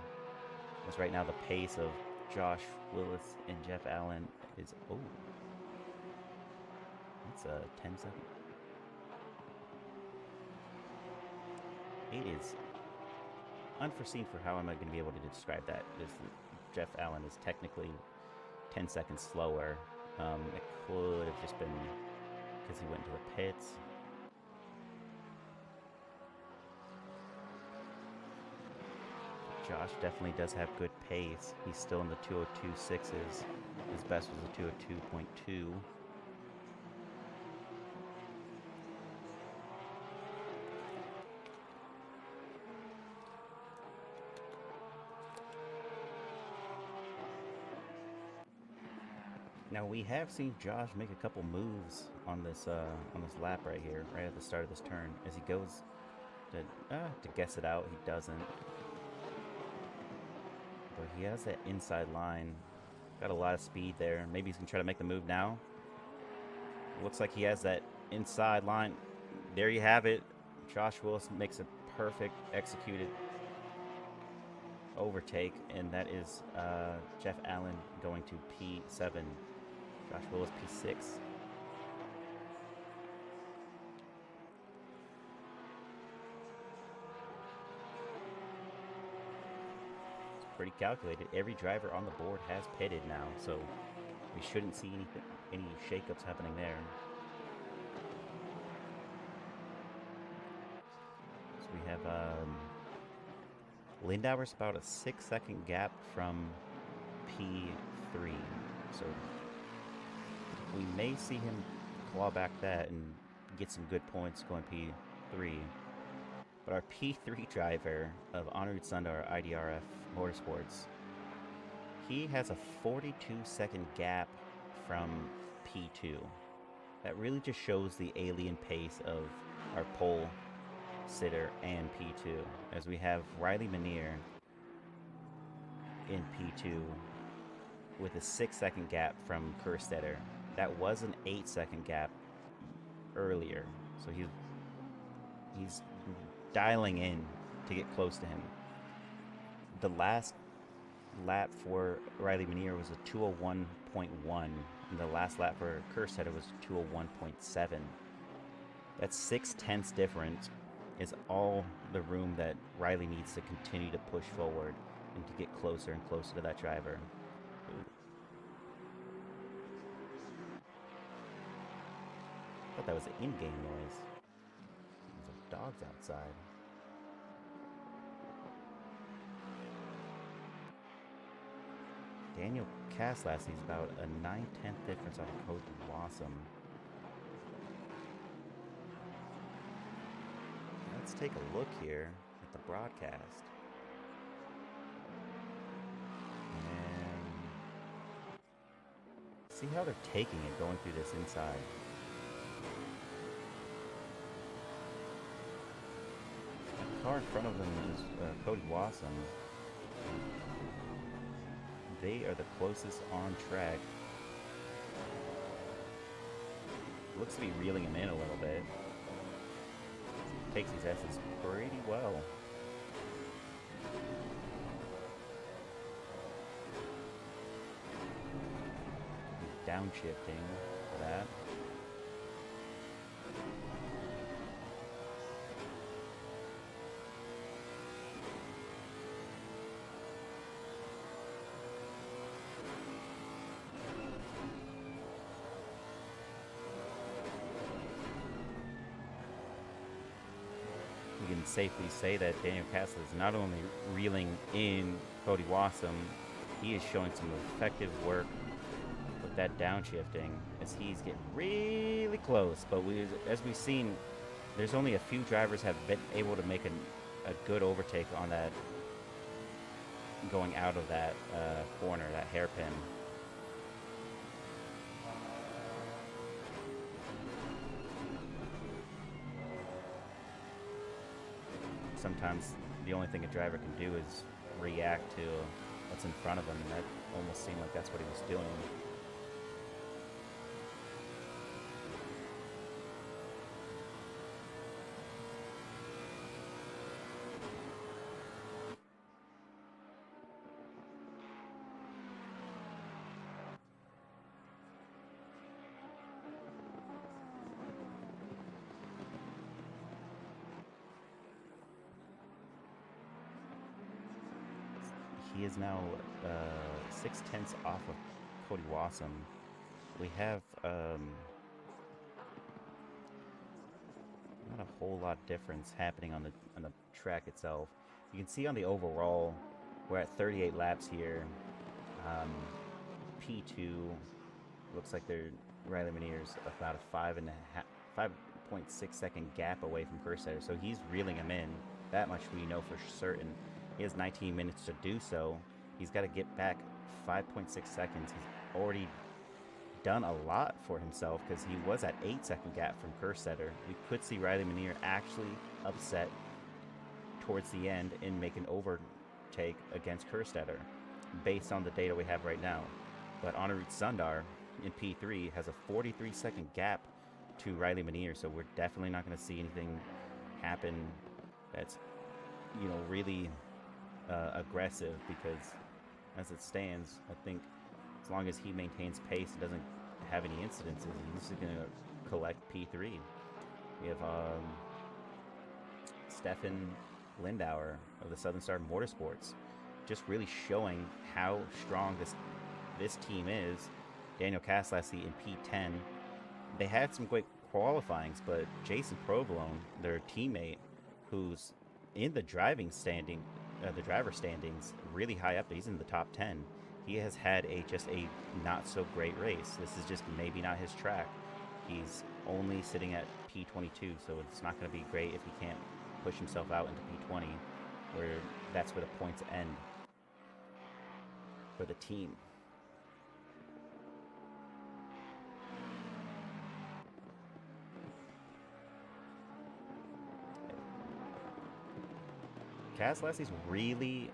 Because right now the pace of Josh Willis and Jeff Allen is, that's a 10-second. It is unforeseen for how am I going to be able to describe that. Jeff Allen is technically 10 seconds slower. It could have just been because he went to the pits. Josh definitely does have good pace. He's still in the 202.6s. His best was a 202.2. Now we have seen Josh make a couple moves on this lap right here, right at the start of this turn. As he goes to guess it out, he doesn't. But he has that inside line. Got a lot of speed there. Maybe he's gonna try to make the move now. Looks like he has that inside line. There you have it. Josh Willis makes a perfect executed overtake, and that is Jeff Allen going to P7. Josh Willis P6. pretty calculated. Every driver on the board has pitted now, so we shouldn't see any shakeups happening there. So we have Lindauer's about a 6-second gap from P3, so we may see him claw back that and get some good points going P3. But our P3 driver of Honored Sundar IDRF Motorsports, he has a 42-second gap from P2. That really just shows the alien pace of our pole sitter and P2, as we have Riley Minier in P2 with a 6-second gap from Kerstetter. That was an 8-second gap earlier, so he's dialing in to get close to him. The last lap for Riley Minier was a 201.1, and the last lap for Kerstetter was 201.7. That's 0.6 difference is all the room that Riley needs to continue to push forward and to get closer and closer to that driver. I thought that was an in-game noise. There's dogs outside. Daniel Kaslassie's about a 9/10 difference on Cody Wassum. Let's take a look here at the broadcast. And see how they're taking it going through this inside. The car in front of them is Cody Wassum. They are the closest on track. Looks to be reeling him in a little bit. Takes these S's pretty well. Downshifting for that. We can safely say that Daniel Castle is not only reeling in Cody Wassum, he is showing some effective work with that downshifting as he's getting really close. But as we've seen, there's only a few drivers have been able to make a good overtake on that going out of that corner, that hairpin. Sometimes the only thing a driver can do is react to what's in front of him, and that almost seemed like that's what he was doing. He is now 0.6 off of Cody Wassum. We have not a whole lot difference happening on the track itself. You can see on the overall, we're at 38 laps here. P2 looks like Riley Minier's about a 5.6 second gap away from Kerstetter, so he's reeling him in. That much we know for certain. He has 19 minutes to do so. He's got to get back 5.6 seconds. He's already done a lot for himself because he was at 8-second gap from Kerstetter. We could see Riley Minier actually upset towards the end and make an overtake against Kerstetter based on the data we have right now. But Honored Sundar in P3 has a 43-second gap to Riley Minier, so we're definitely not going to see anything happen that's, really aggressive, because as it stands, I think as long as he maintains pace and doesn't have any incidences, he's just going to collect P3. We have Stefan Lindauer of the Southern Star Motorsports. just really showing how strong this team is. Daniel Castellassi in P10. They had some great qualifyings, but Jason Provolone, their teammate, who's in the driver standings, really high up. He's in the top 10. He has had just a not so great race. This is just maybe not his track. He's only sitting at P22, so it's not going to be great if he can't push himself out into P20, where that's where the points end for the team. Castellassi's really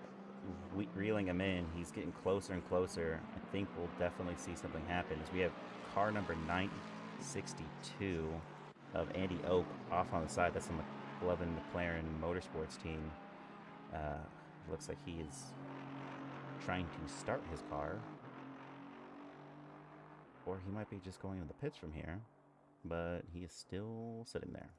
reeling him in. He's getting closer and closer. I think we'll definitely see something happen as we have car number 962 of Andy Oak off on the side. That's the McLovin McLaren Motorsports team. Looks like he is trying to start his car. Or he might be just going into the pits from here. But he is still sitting there.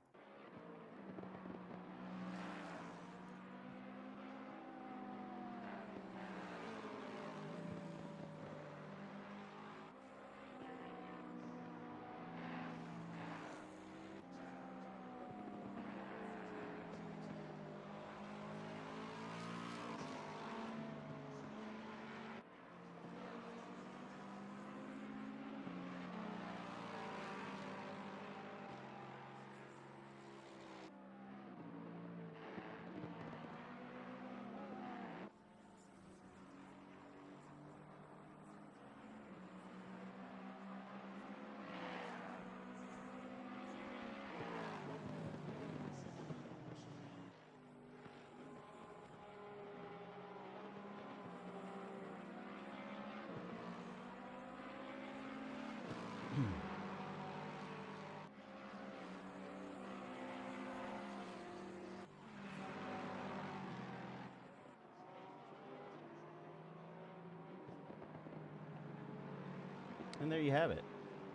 And there you have it.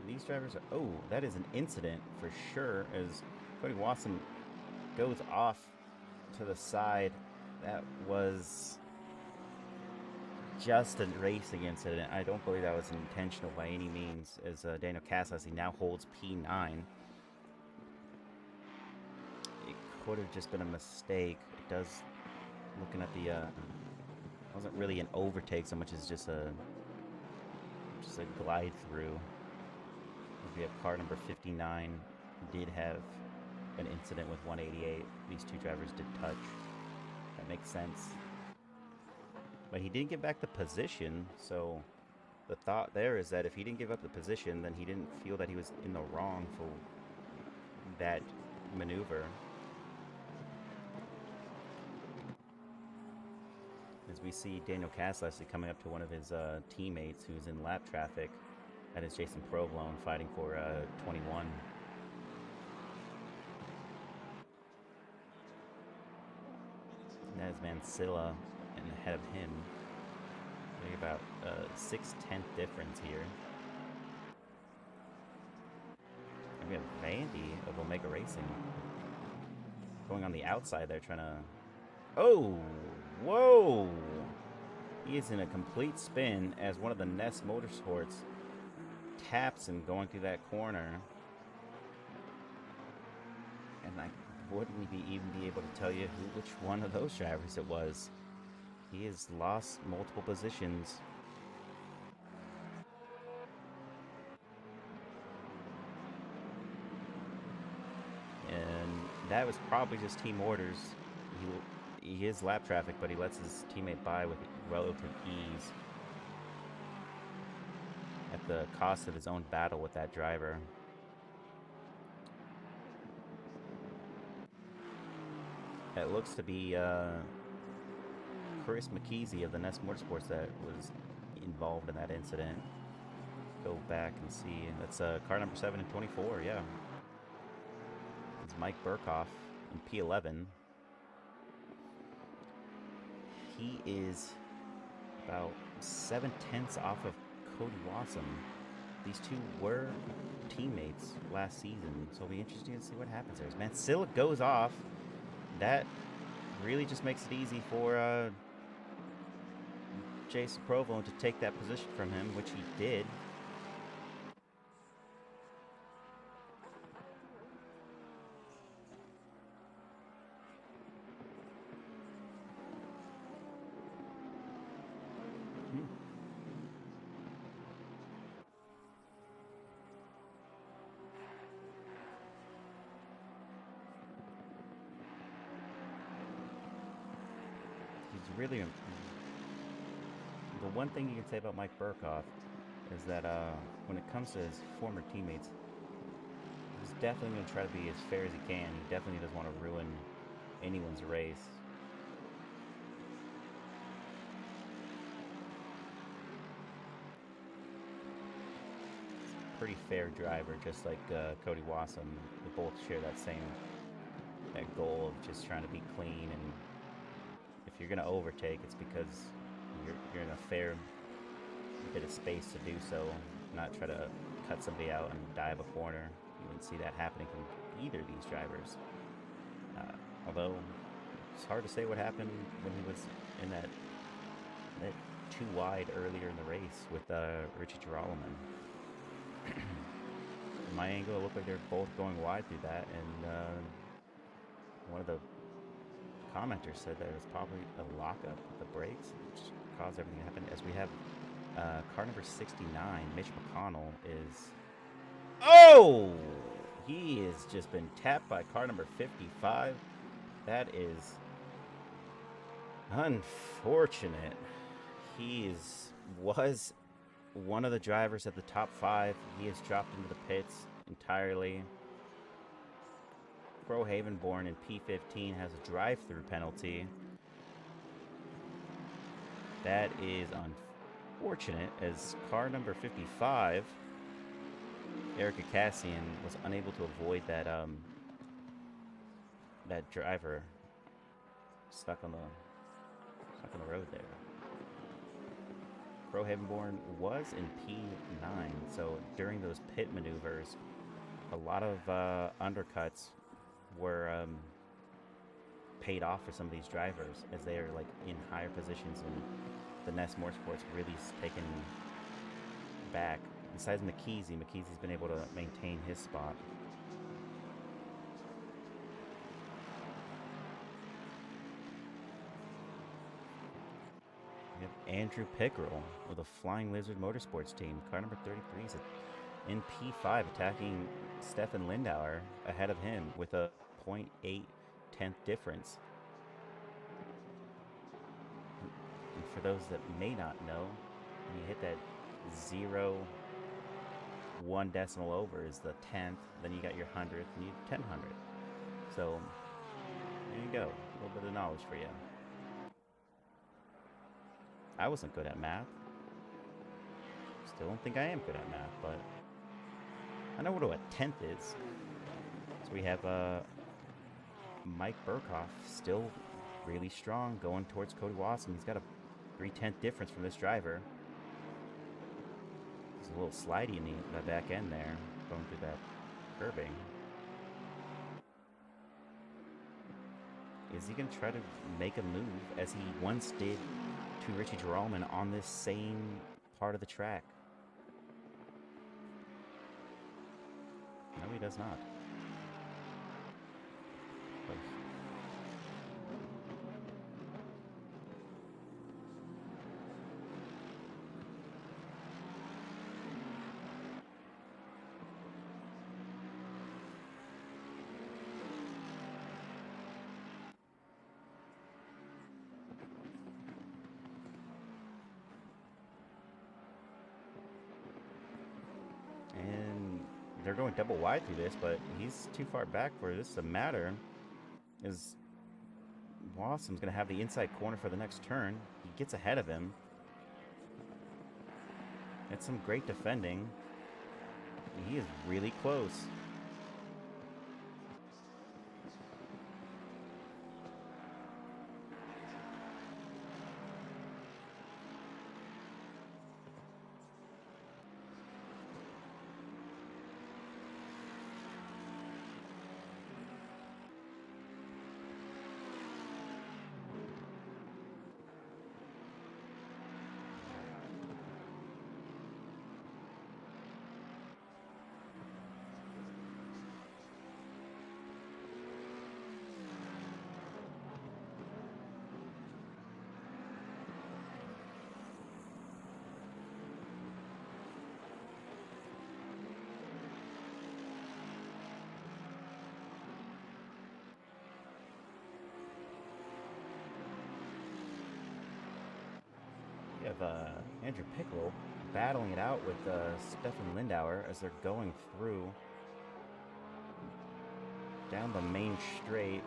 These drivers are... Oh, that is an incident for sure as Cody Watson goes off to the side. That was just a racing incident. I don't believe that was intentional by any means, as Daniel Castellassi now holds P9. It could have just been a mistake. It does... Looking at the... wasn't really an overtake so much as just a glide through. We have car number 59 did have an incident with 188. These two drivers did touch. That makes sense. But he didn't give back the position, so the thought there is that if he didn't give up the position, then he didn't feel that he was in the wrong for that maneuver. As we see Daniel Castellassi coming up to one of his teammates who's in lap traffic. That is Jason Provolone fighting for 21. And that is Mansilla and ahead of him. Maybe about 6/10 difference here. And we have Vandy of Omega Racing going on the outside there trying to... Oh! Whoa! He is in a complete spin as one of the Ness Motorsports taps him going through that corner. And I wouldn't even be able to tell you which one of those drivers it was. He has lost multiple positions. And that was probably just team orders. He is lap traffic, but he lets his teammate by with relative ease at the cost of his own battle with that driver. It looks to be Chris McKeesey of the Ness Motorsports that was involved in that incident. Go back and see. That's car number 7 and 24, yeah. It's Mike Burkhoff in P11. He is about 7/10 off of Cody Watson. These two were teammates last season, so it'll be interesting to see what happens there. Mansilla goes off. That really just makes it easy for Jason Provolone to take that position from him, which he did. He's really... The one thing you can say about Mike Burkhoff is that when it comes to his former teammates, he's definitely going to try to be as fair as he can. He definitely doesn't want to ruin anyone's race. Pretty fair driver, just like Cody Wassam. They both share that same goal of just trying to be clean, and if you're going to overtake, it's because you're in a fair bit of space to do so, not try to cut somebody out and dive a corner. You wouldn't see that happening from either of these drivers. Although it's hard to say what happened when he was in that too wide earlier in the race with Richie Girolamo. From my angle, it looked like they're both going wide through that, and one of the commenters said that it was probably a lockup with the brakes, which caused everything to happen. As we have car number 69, Mitch McConnell is... Oh! He has just been tapped by car number 55. That is unfortunate. He was one of the drivers at the top 5. He has dropped into the pits entirely. Crow Havenborn in P15 has a drive-through penalty. That is unfortunate, as car number 55, Erica Cassian, was unable to avoid that that driver stuck on the road there. Crow Havenborn was in P9, so during those pit maneuvers, a lot of undercuts were paid off for some of these drivers, as they are like in higher positions, and the Ness Motorsports really taken back. Besides McKeesy's been able to maintain his spot. We have Andrew Pickerel with the Flying Lizard Motorsports team. Car number 33 is in P5, attacking Stefan Lindauer ahead of him with a 0.8 tenth difference. And for those that may not know, when you hit that 0.1 decimal over is the 10th, then you got your 100th, and you 10 hundredth. So there you go, a little bit of knowledge for you. I wasn't good at math. Still don't think I am good at math, but I know what a tenth is. So we have Mike Burkhoff still really strong going towards Cody Watson. He's got a 3/10 difference from this driver. There's a little slidey in the back end there, going through that curbing. Is he going to try to make a move as he once did to Richie Girolamo on this same part of the track? No, he does not. They're going double wide through this, but he's too far back for this to matter. Is Wassam's going to have the inside corner for the next turn. He gets ahead of him. It's some great defending. He is really close. have Andrew Pickrell battling it out with Stefan Lindauer as they're going through down the main straight.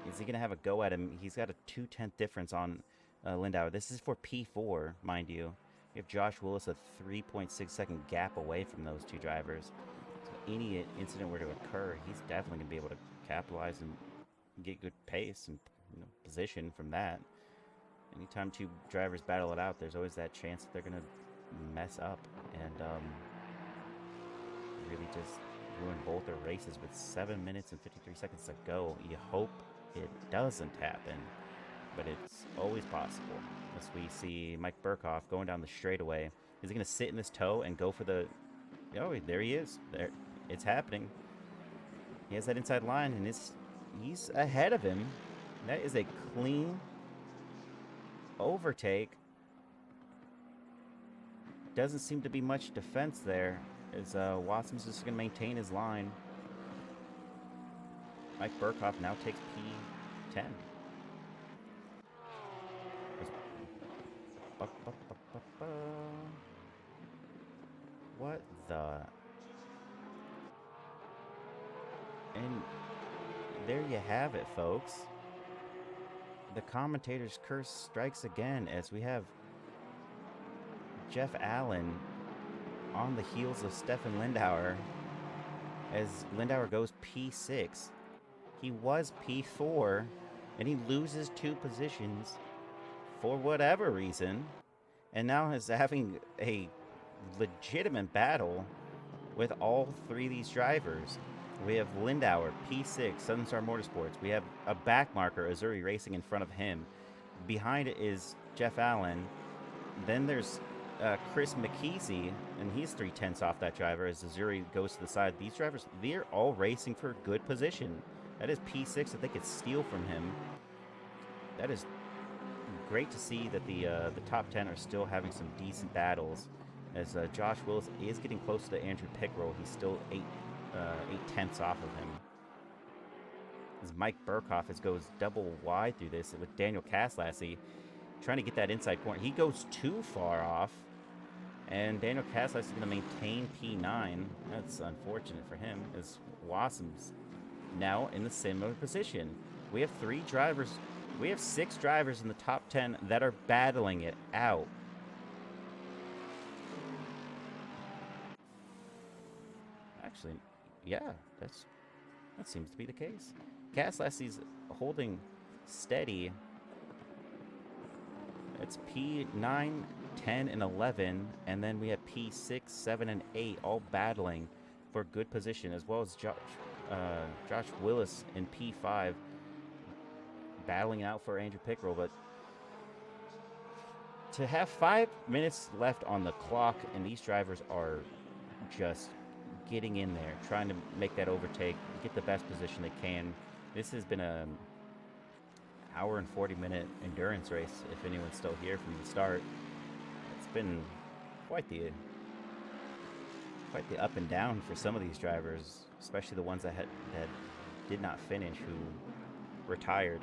Is he going to have a go at him? He's got a 2/10 difference on Lindauer. This is for P4, mind you. You have Josh Willis a 3.6-second gap away from those two drivers. So any incident were to occur, he's definitely going to be able to capitalize and get good pace and position from that. Anytime two drivers battle it out, there's always that chance that they're going to mess up and really just ruin both their races with 7 minutes and 53 seconds to go. You hope it doesn't happen, but it's always possible. As we see Mike Burkhoff going down the straightaway. Is he going to sit in this toe and go for the... Oh, there he is. There, it's happening. He has that inside line, and he's ahead of him. That is a clean overtake. Doesn't seem to be much defense there, as Watson's just going to maintain his line. Mike Burkhoff now takes P10. What the... And there you have it, folks. The commentator's curse strikes again as we have Jeff Allen on the heels of Stefan Lindauer as Lindauer goes P6. He was P4 and he loses 2 positions for whatever reason and now is having a legitimate battle with all 3 of these drivers. We have Lindauer, P6, Southern Star Motorsports. We have a backmarker, Azuri Racing, in front of him. Behind it is Jeff Allen. Then there's Chris McKeesey, and he's 3/10 off that driver as Azuri goes to the side. These drivers, they're all racing for good position. That is P6 that they could steal from him. That is great to see that the top 10 are still having some decent battles as Josh Willis is getting close to Andrew Pickrell. He's still 8/10 off of him. As Mike Burkhoff goes double wide through this with Daniel Kaslassi trying to get that inside corner. He goes too far off, and Daniel Kaslassi is going to maintain P9. That's unfortunate for him, as Wassum's now in the similar position. We have 3 drivers. We have 6 drivers in the top 10 that are battling it out. Actually, yeah, that seems to be the case. Kaslassi's holding steady. It's P9, 10, and 11, and then we have P6, 7, and 8 all battling for good position, as well as Josh Willis in P5 battling out for Andrew Pickrell. But to have 5 minutes left on the clock, and these drivers are just getting in there, trying to make that overtake, get the best position they can. This has been a hour and 40-minute endurance race, if anyone's still here from the start. It's been quite the up and down for some of these drivers, especially the ones that did not finish, who retired.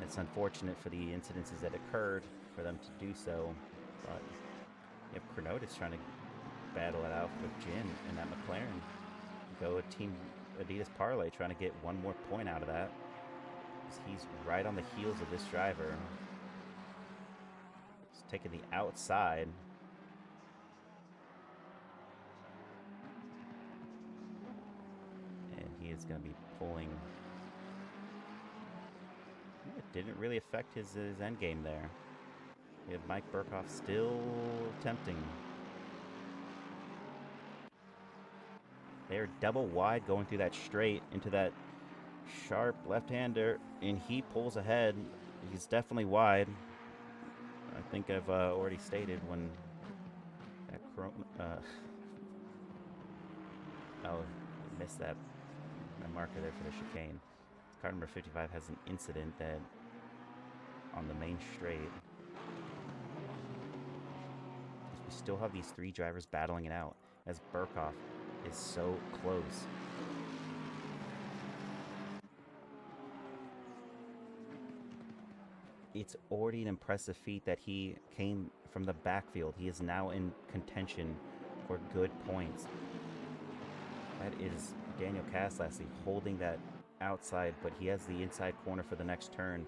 It's unfortunate for the incidences that occurred for them to do so, but you have Cronotis trying to battle it out with Jin and that McLaren. Go a Team Adidas parlay trying to get one more point out of that. He's right on the heels of this driver. He's taking the outside. And he is going to be pulling. It didn't really affect his end game there. We have Mike Burkhoff still tempting. They're double wide going through that straight into that sharp left-hander, and he pulls ahead. He's definitely wide. I think I've already stated when that missed that marker there for the chicane. Car number 55 has an incident that on the main straight. We still have these 3 drivers battling it out as Burkhoff is so close. it's already an impressive feat that he came from the backfield. He is now in contention for good points. That is Daniel Caslasi holding that outside, but he has the inside corner for the next turn.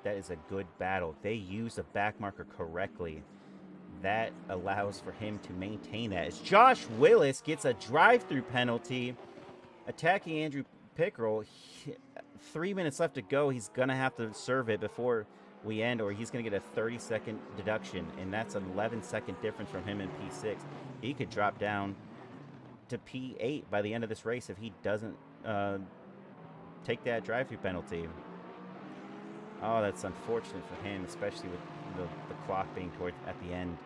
That is a good battle. They use the back marker correctly. That allows for him to maintain that. As Josh Willis gets a drive-through penalty, attacking Andrew Pickerel. 3 minutes left to go. He's going to have to serve it before we end, or he's going to get a 30-second deduction, and that's an 11-second difference from him in P6. He could drop down to P8 by the end of this race if he doesn't take that drive-through penalty. Oh, that's unfortunate for him, especially with the clock being towards at the end,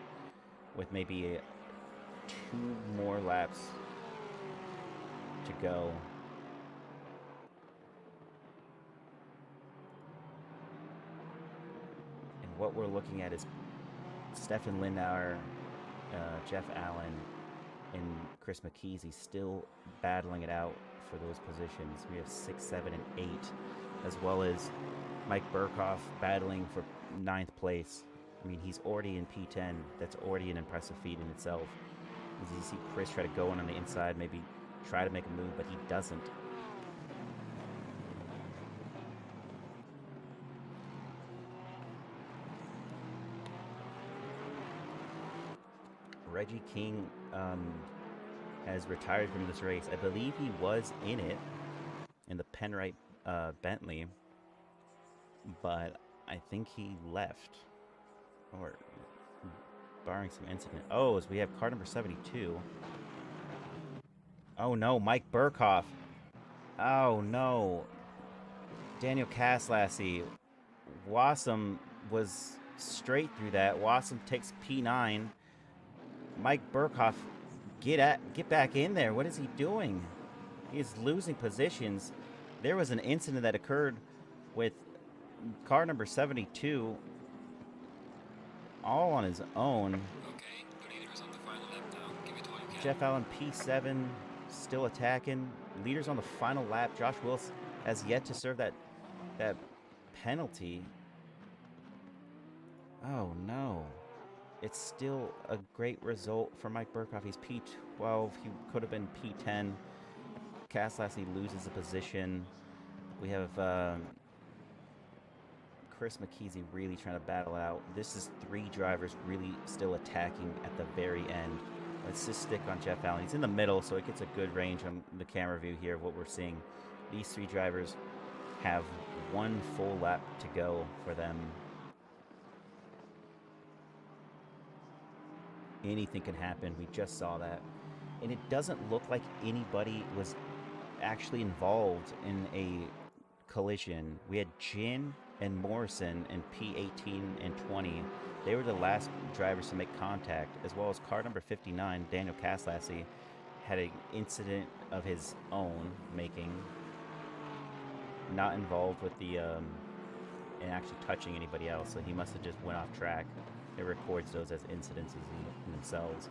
with maybe 2 more laps to go. And what we're looking at is Stefan Lindauer, Jeff Allen, and Chris McKeesey still battling it out for those positions. We have 6, 7, and 8, as well as Mike Burkhoff battling for 9th place. I mean, he's already in P10. That's already an impressive feat in itself. As you see Chris try to go in on the inside, maybe try to make a move, but he doesn't. Reggie King has retired from this race. I believe he was in it in the Penrite Bentley, but I think he left, or barring some incident. Oh, as we have car number 72. Oh no, Mike Burkhoff. Oh no, Daniel Caslasi. Wassam was straight through that. Wassam takes P9. Mike Burkhoff, get back in there. What is he doing? He is losing positions. There was an incident that occurred with car number 72 all on his own. Okay, the leader is on the final lap now. Give it all you can. Jeff Allen, P7, still attacking. Leaders on the final lap. Josh Willis has yet to serve that penalty. Oh no. It's still a great result for Mike Burkhoff. He's P12. He could have been P10. Caslasi loses a position. We have Chris McKeesey really trying to battle out. This is 3 drivers really still attacking at the very end. Let's just stick on Jeff Allen. He's in the middle, so it gets a good range on the camera view here of what we're seeing. These 3 drivers have 1 full lap to go for them. Anything can happen. We just saw that. And it doesn't look like anybody was actually involved in a collision. We had Jin and Morrison in P18 and 20. They were the last drivers to make contact, as well as car number 59, Daniel Caslasi, had an incident of his own making. Not involved with the and actually touching anybody else, so he must have just went off track. It records those as incidences in themselves.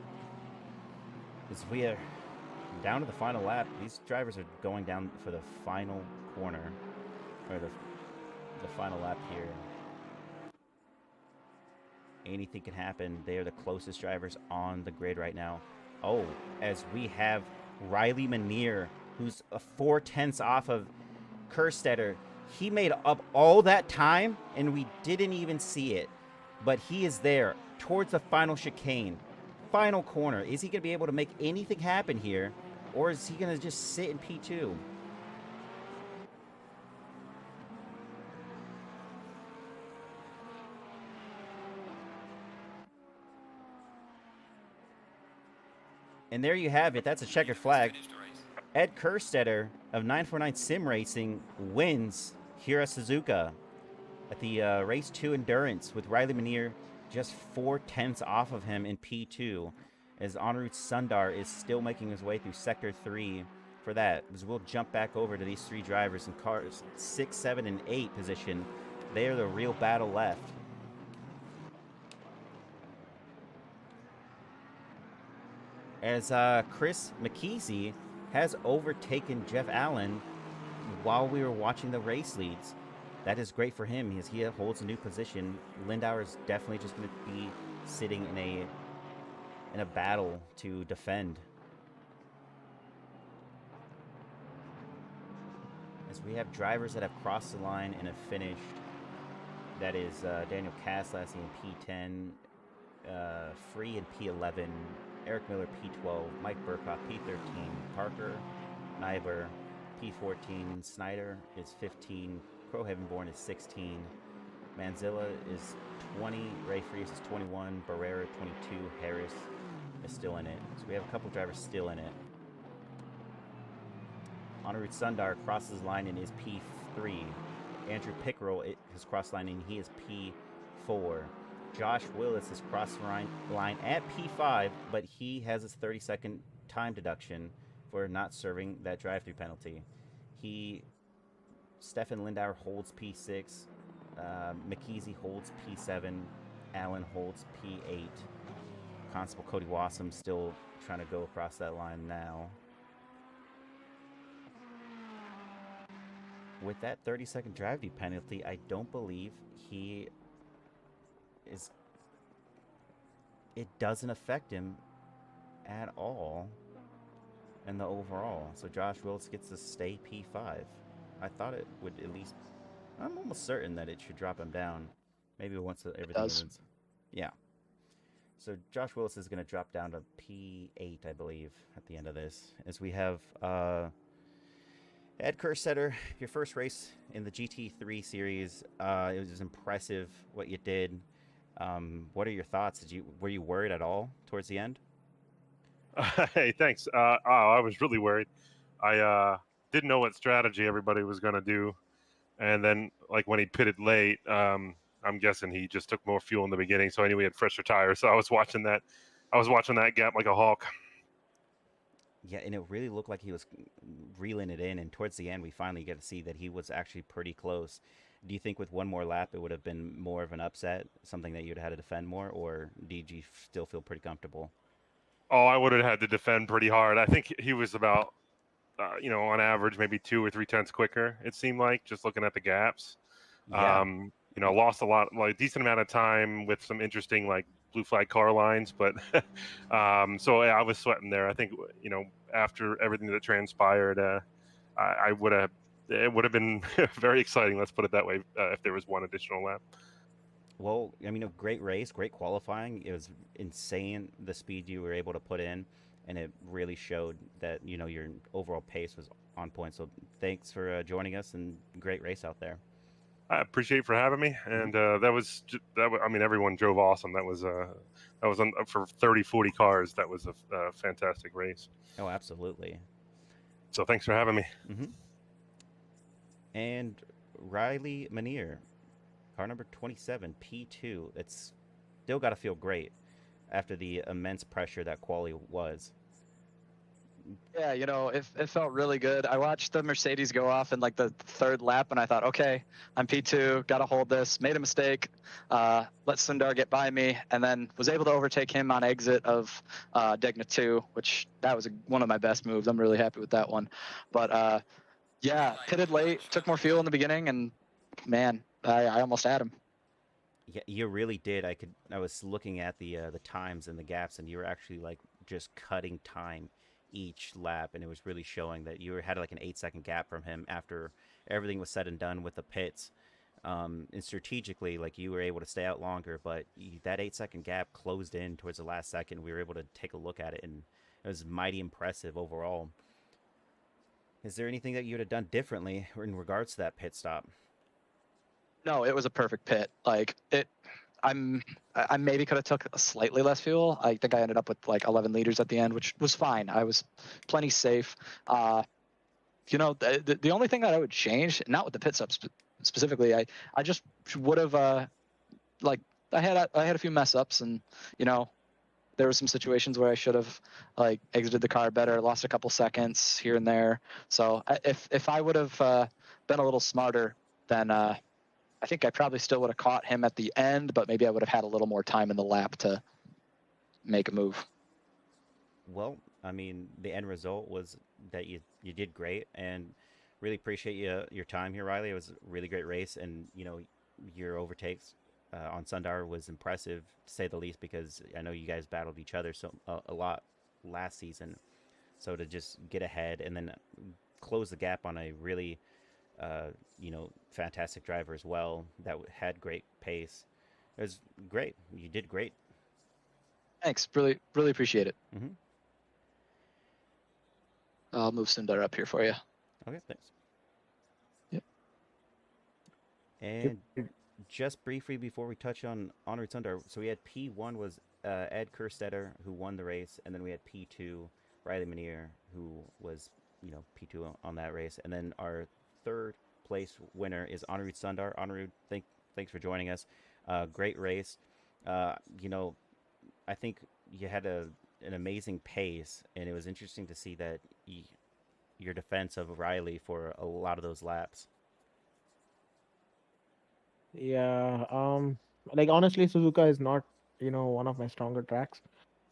As we are down to the final lap, these drivers are going down for the final corner, or the final lap here. Anything can happen. They are the closest drivers on the grid right now. Oh, as we have Riley Manier, who's 4/10 off of Kerstetter. He made up all that time, and we didn't even see it. But he is there towards the final chicane, final corner. Is he going to be able to make anything happen here, or is he going to just sit in P2? And there you have it. That's a checkered flag. Ed Kerstetter of 949 Sim Racing wins here at Suzuka at the Race 2 Endurance, with Riley Manier just 4/10 off of him in P2, as Anirudh Sundar is still making his way through Sector 3 for that. As we'll jump back over to these 3 drivers in cars 6, 7, and 8 position. They are the real battle left. As Chris McKeesey has overtaken Jeff Allen while we were watching the race leads. that is great for him as he holds a new position. Lindauer is definitely just going to be sitting in a battle to defend. As we have drivers that have crossed the line and have finished. That is Daniel Kaslassi in P10, Free in P11, Eric Miller P12, Mike Burkhoff P13, Parker Nyber P14, Snyder is 15, Crow Heavenborn is 16, Manzilla is 20, Ray Fries is 21, Barrera 22, Harris is still in it. So we have a couple drivers still in it. Anirudh Sundar crosses line and is P3. Andrew Pickerel has crossed line and he is P4. Josh Willis has crossed line at P5, but he has his 30-second time deduction for not serving that drive-through penalty. Stefan Lindauer holds P6. McKeesey holds P7. Allen holds P8. Constable Cody Wassam still trying to go across that line now. With that 30-second drive-through penalty, I don't believe he is. It doesn't affect him at all in the overall. So Josh Willis gets to stay P5. I thought it would at least. I'm almost certain that it should drop him down. Maybe once everything ends. Yeah. So Josh Willis is going to drop down to P8, I believe, at the end of this. As we have Ed Kerstetter, your first race in the GT3 series. It was impressive what you did. What are your thoughts? Were you worried at all towards the end? Hey, thanks. I was really worried. I didn't know what strategy everybody was going to do, and then like when he pitted late, I'm guessing he just took more fuel in the beginning, so I knew he had fresher tires. So I was watching that gap like a hawk. Yeah, and it really looked like he was reeling it in, and towards the end, we finally get to see that he was actually pretty close. Do you think with one more lap, it would have been more of an upset, something that you'd have had to defend more, or did you still feel pretty comfortable? Oh, I would have had to defend pretty hard. I think he was about, on average, maybe 2 or 3 tenths quicker. It seemed like just looking at the gaps. Yeah. Lost a lot, like decent amount of time with some interesting like blue flag car lines, but so I was sweating there. I think after everything that transpired, I would have. It would have been very exciting. Let's put it that way. If there was one additional lap. Well, I mean, a great race, great qualifying. It was insane the speed you were able to put in, and it really showed that your overall pace was on point. So thanks for joining us, and great race out there. I appreciate for having me, and I mean, everyone drove awesome. That was for 30, 40 cars. That was a fantastic race. Oh, absolutely. So thanks for having me. Mm-hmm. And Riley Manier, car number 27, P2. It's still got to feel great after the immense pressure that quali was. Yeah, it felt really good. I watched the Mercedes go off in like the third lap, and I thought, okay, I'm P2, got to hold this. Made a mistake, let Sundar get by me, and then was able to overtake him on exit of Degna 2, which that was one of my best moves. I'm really happy with that one. But yeah, pitted late, took more fuel in the beginning, and man, I almost had him. Yeah, you really did. I was looking at the times and the gaps, and you were actually like just cutting time each lap, and it was really showing that you had like an 8-second gap from him after everything was said and done with the pits. And strategically, like you were able to stay out longer, but that 8-second gap closed in towards the last second. We were able to take a look at it, and it was mighty impressive overall. Is there anything that you would have done differently in regards to that pit stop? No, it was a perfect pit. Like I maybe could have took slightly less fuel. I think I ended up with like 11 liters at the end, which was fine. I was plenty safe. The only thing that I would change, not with the pit stops specifically, I just would have I had a few mess ups, and there were some situations where I should have like exited the car better, lost a couple seconds here and there. So if I would have been a little smarter, then I think I probably still would have caught him at the end, but maybe I would have had a little more time in the lap to make a move. Well, I mean, the end result was that you did great, and Really appreciate your time here, Riley. It was a really great race, and your overtakes on Sundar was impressive to say the least. Because I know you guys battled each other a lot last season. So to just get ahead and then close the gap on a really fantastic driver as well that had great pace. It was great. You did great. Thanks. Really, really appreciate it. Hmm. I'll move Sundar up here for you. Okay, thanks. Yep. And just briefly before we touch on Honored Sundar, so we had P1 was Ed Kerstetter, who won the race, and then we had P2 Riley Manier, who was P2 on that race, and then our third place winner is Honored Sundar. Honored, thanks for joining us. Great race. Uh, you know, I think you had an amazing pace, and it was interesting to see that your defense of Riley for a lot of those laps. Yeah, like honestly, Suzuka is not, one of my stronger tracks.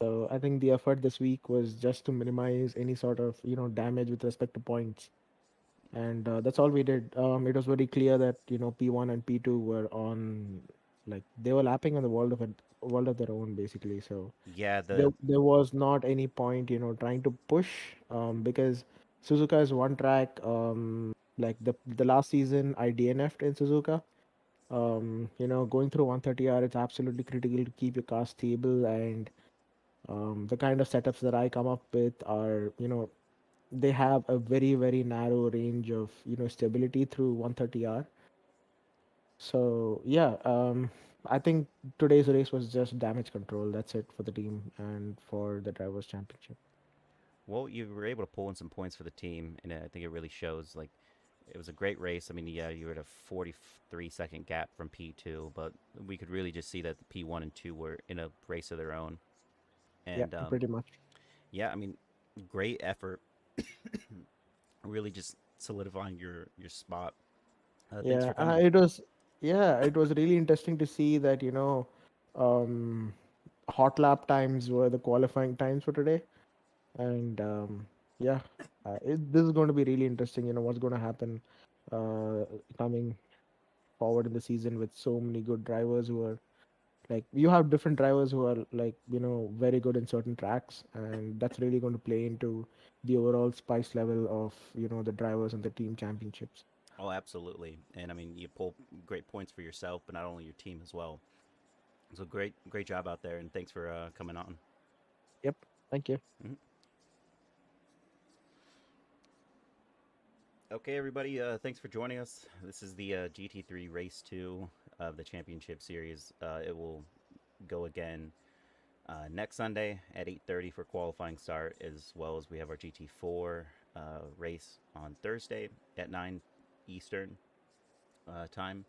So I think the effort this week was just to minimize any sort of, damage with respect to points. And that's all we did. It was very clear that, P1 and P2 were on, like, they were lapping on the world of their own, basically. So Yeah, there was not any point, trying to push, because Suzuka is one track. Like the last season, I DNF'd in Suzuka. Going through 130R, it's absolutely critical to keep your car stable, and the kind of setups that I come up with are, they have a very, very narrow range of, stability through 130R. So yeah, I think today's race was just damage control. That's it for the team and for the drivers' championship. well, you were able to pull in some points for the team, and I think it really shows. Like, it was a great race. I mean, yeah, you were at a 43-second gap from P2, but we could really just see that the P1 and 2 were in a race of their own. Yeah, And pretty much. yeah, I mean, great effort. Really just solidifying your spot. Thanks Yeah, for coming. it was really interesting to see that, um, hot lap times were the qualifying times for today. And yeah, this is going to be really interesting. What's going to happen uh, coming forward in the season with so many good drivers who are like, you have different drivers who are like, very good in certain tracks, and that's really going to play into the overall spice level of, the drivers and the team championships. Oh, absolutely. And I mean, you pull great points for yourself, but not only your team as well. So great job out there, and thanks for coming on. Yep. Thank you. Mhm. Okay, everybody, thanks for joining us. This is the GT3 Race 2 of the Championship Series. It will go again next Sunday at 8:30 for qualifying start, as well as we have our GT4 race on Thursday at 9 Eastern time.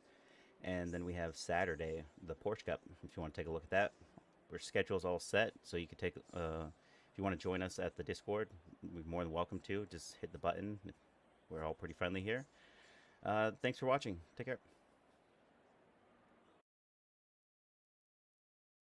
And then we have Saturday, the Porsche Cup, if you want to take a look at that. Our schedule's all set, so you can take, if you want to join us at the Discord, we're more than welcome to. Just hit the button. We're all pretty friendly here. Thanks for watching. Take care.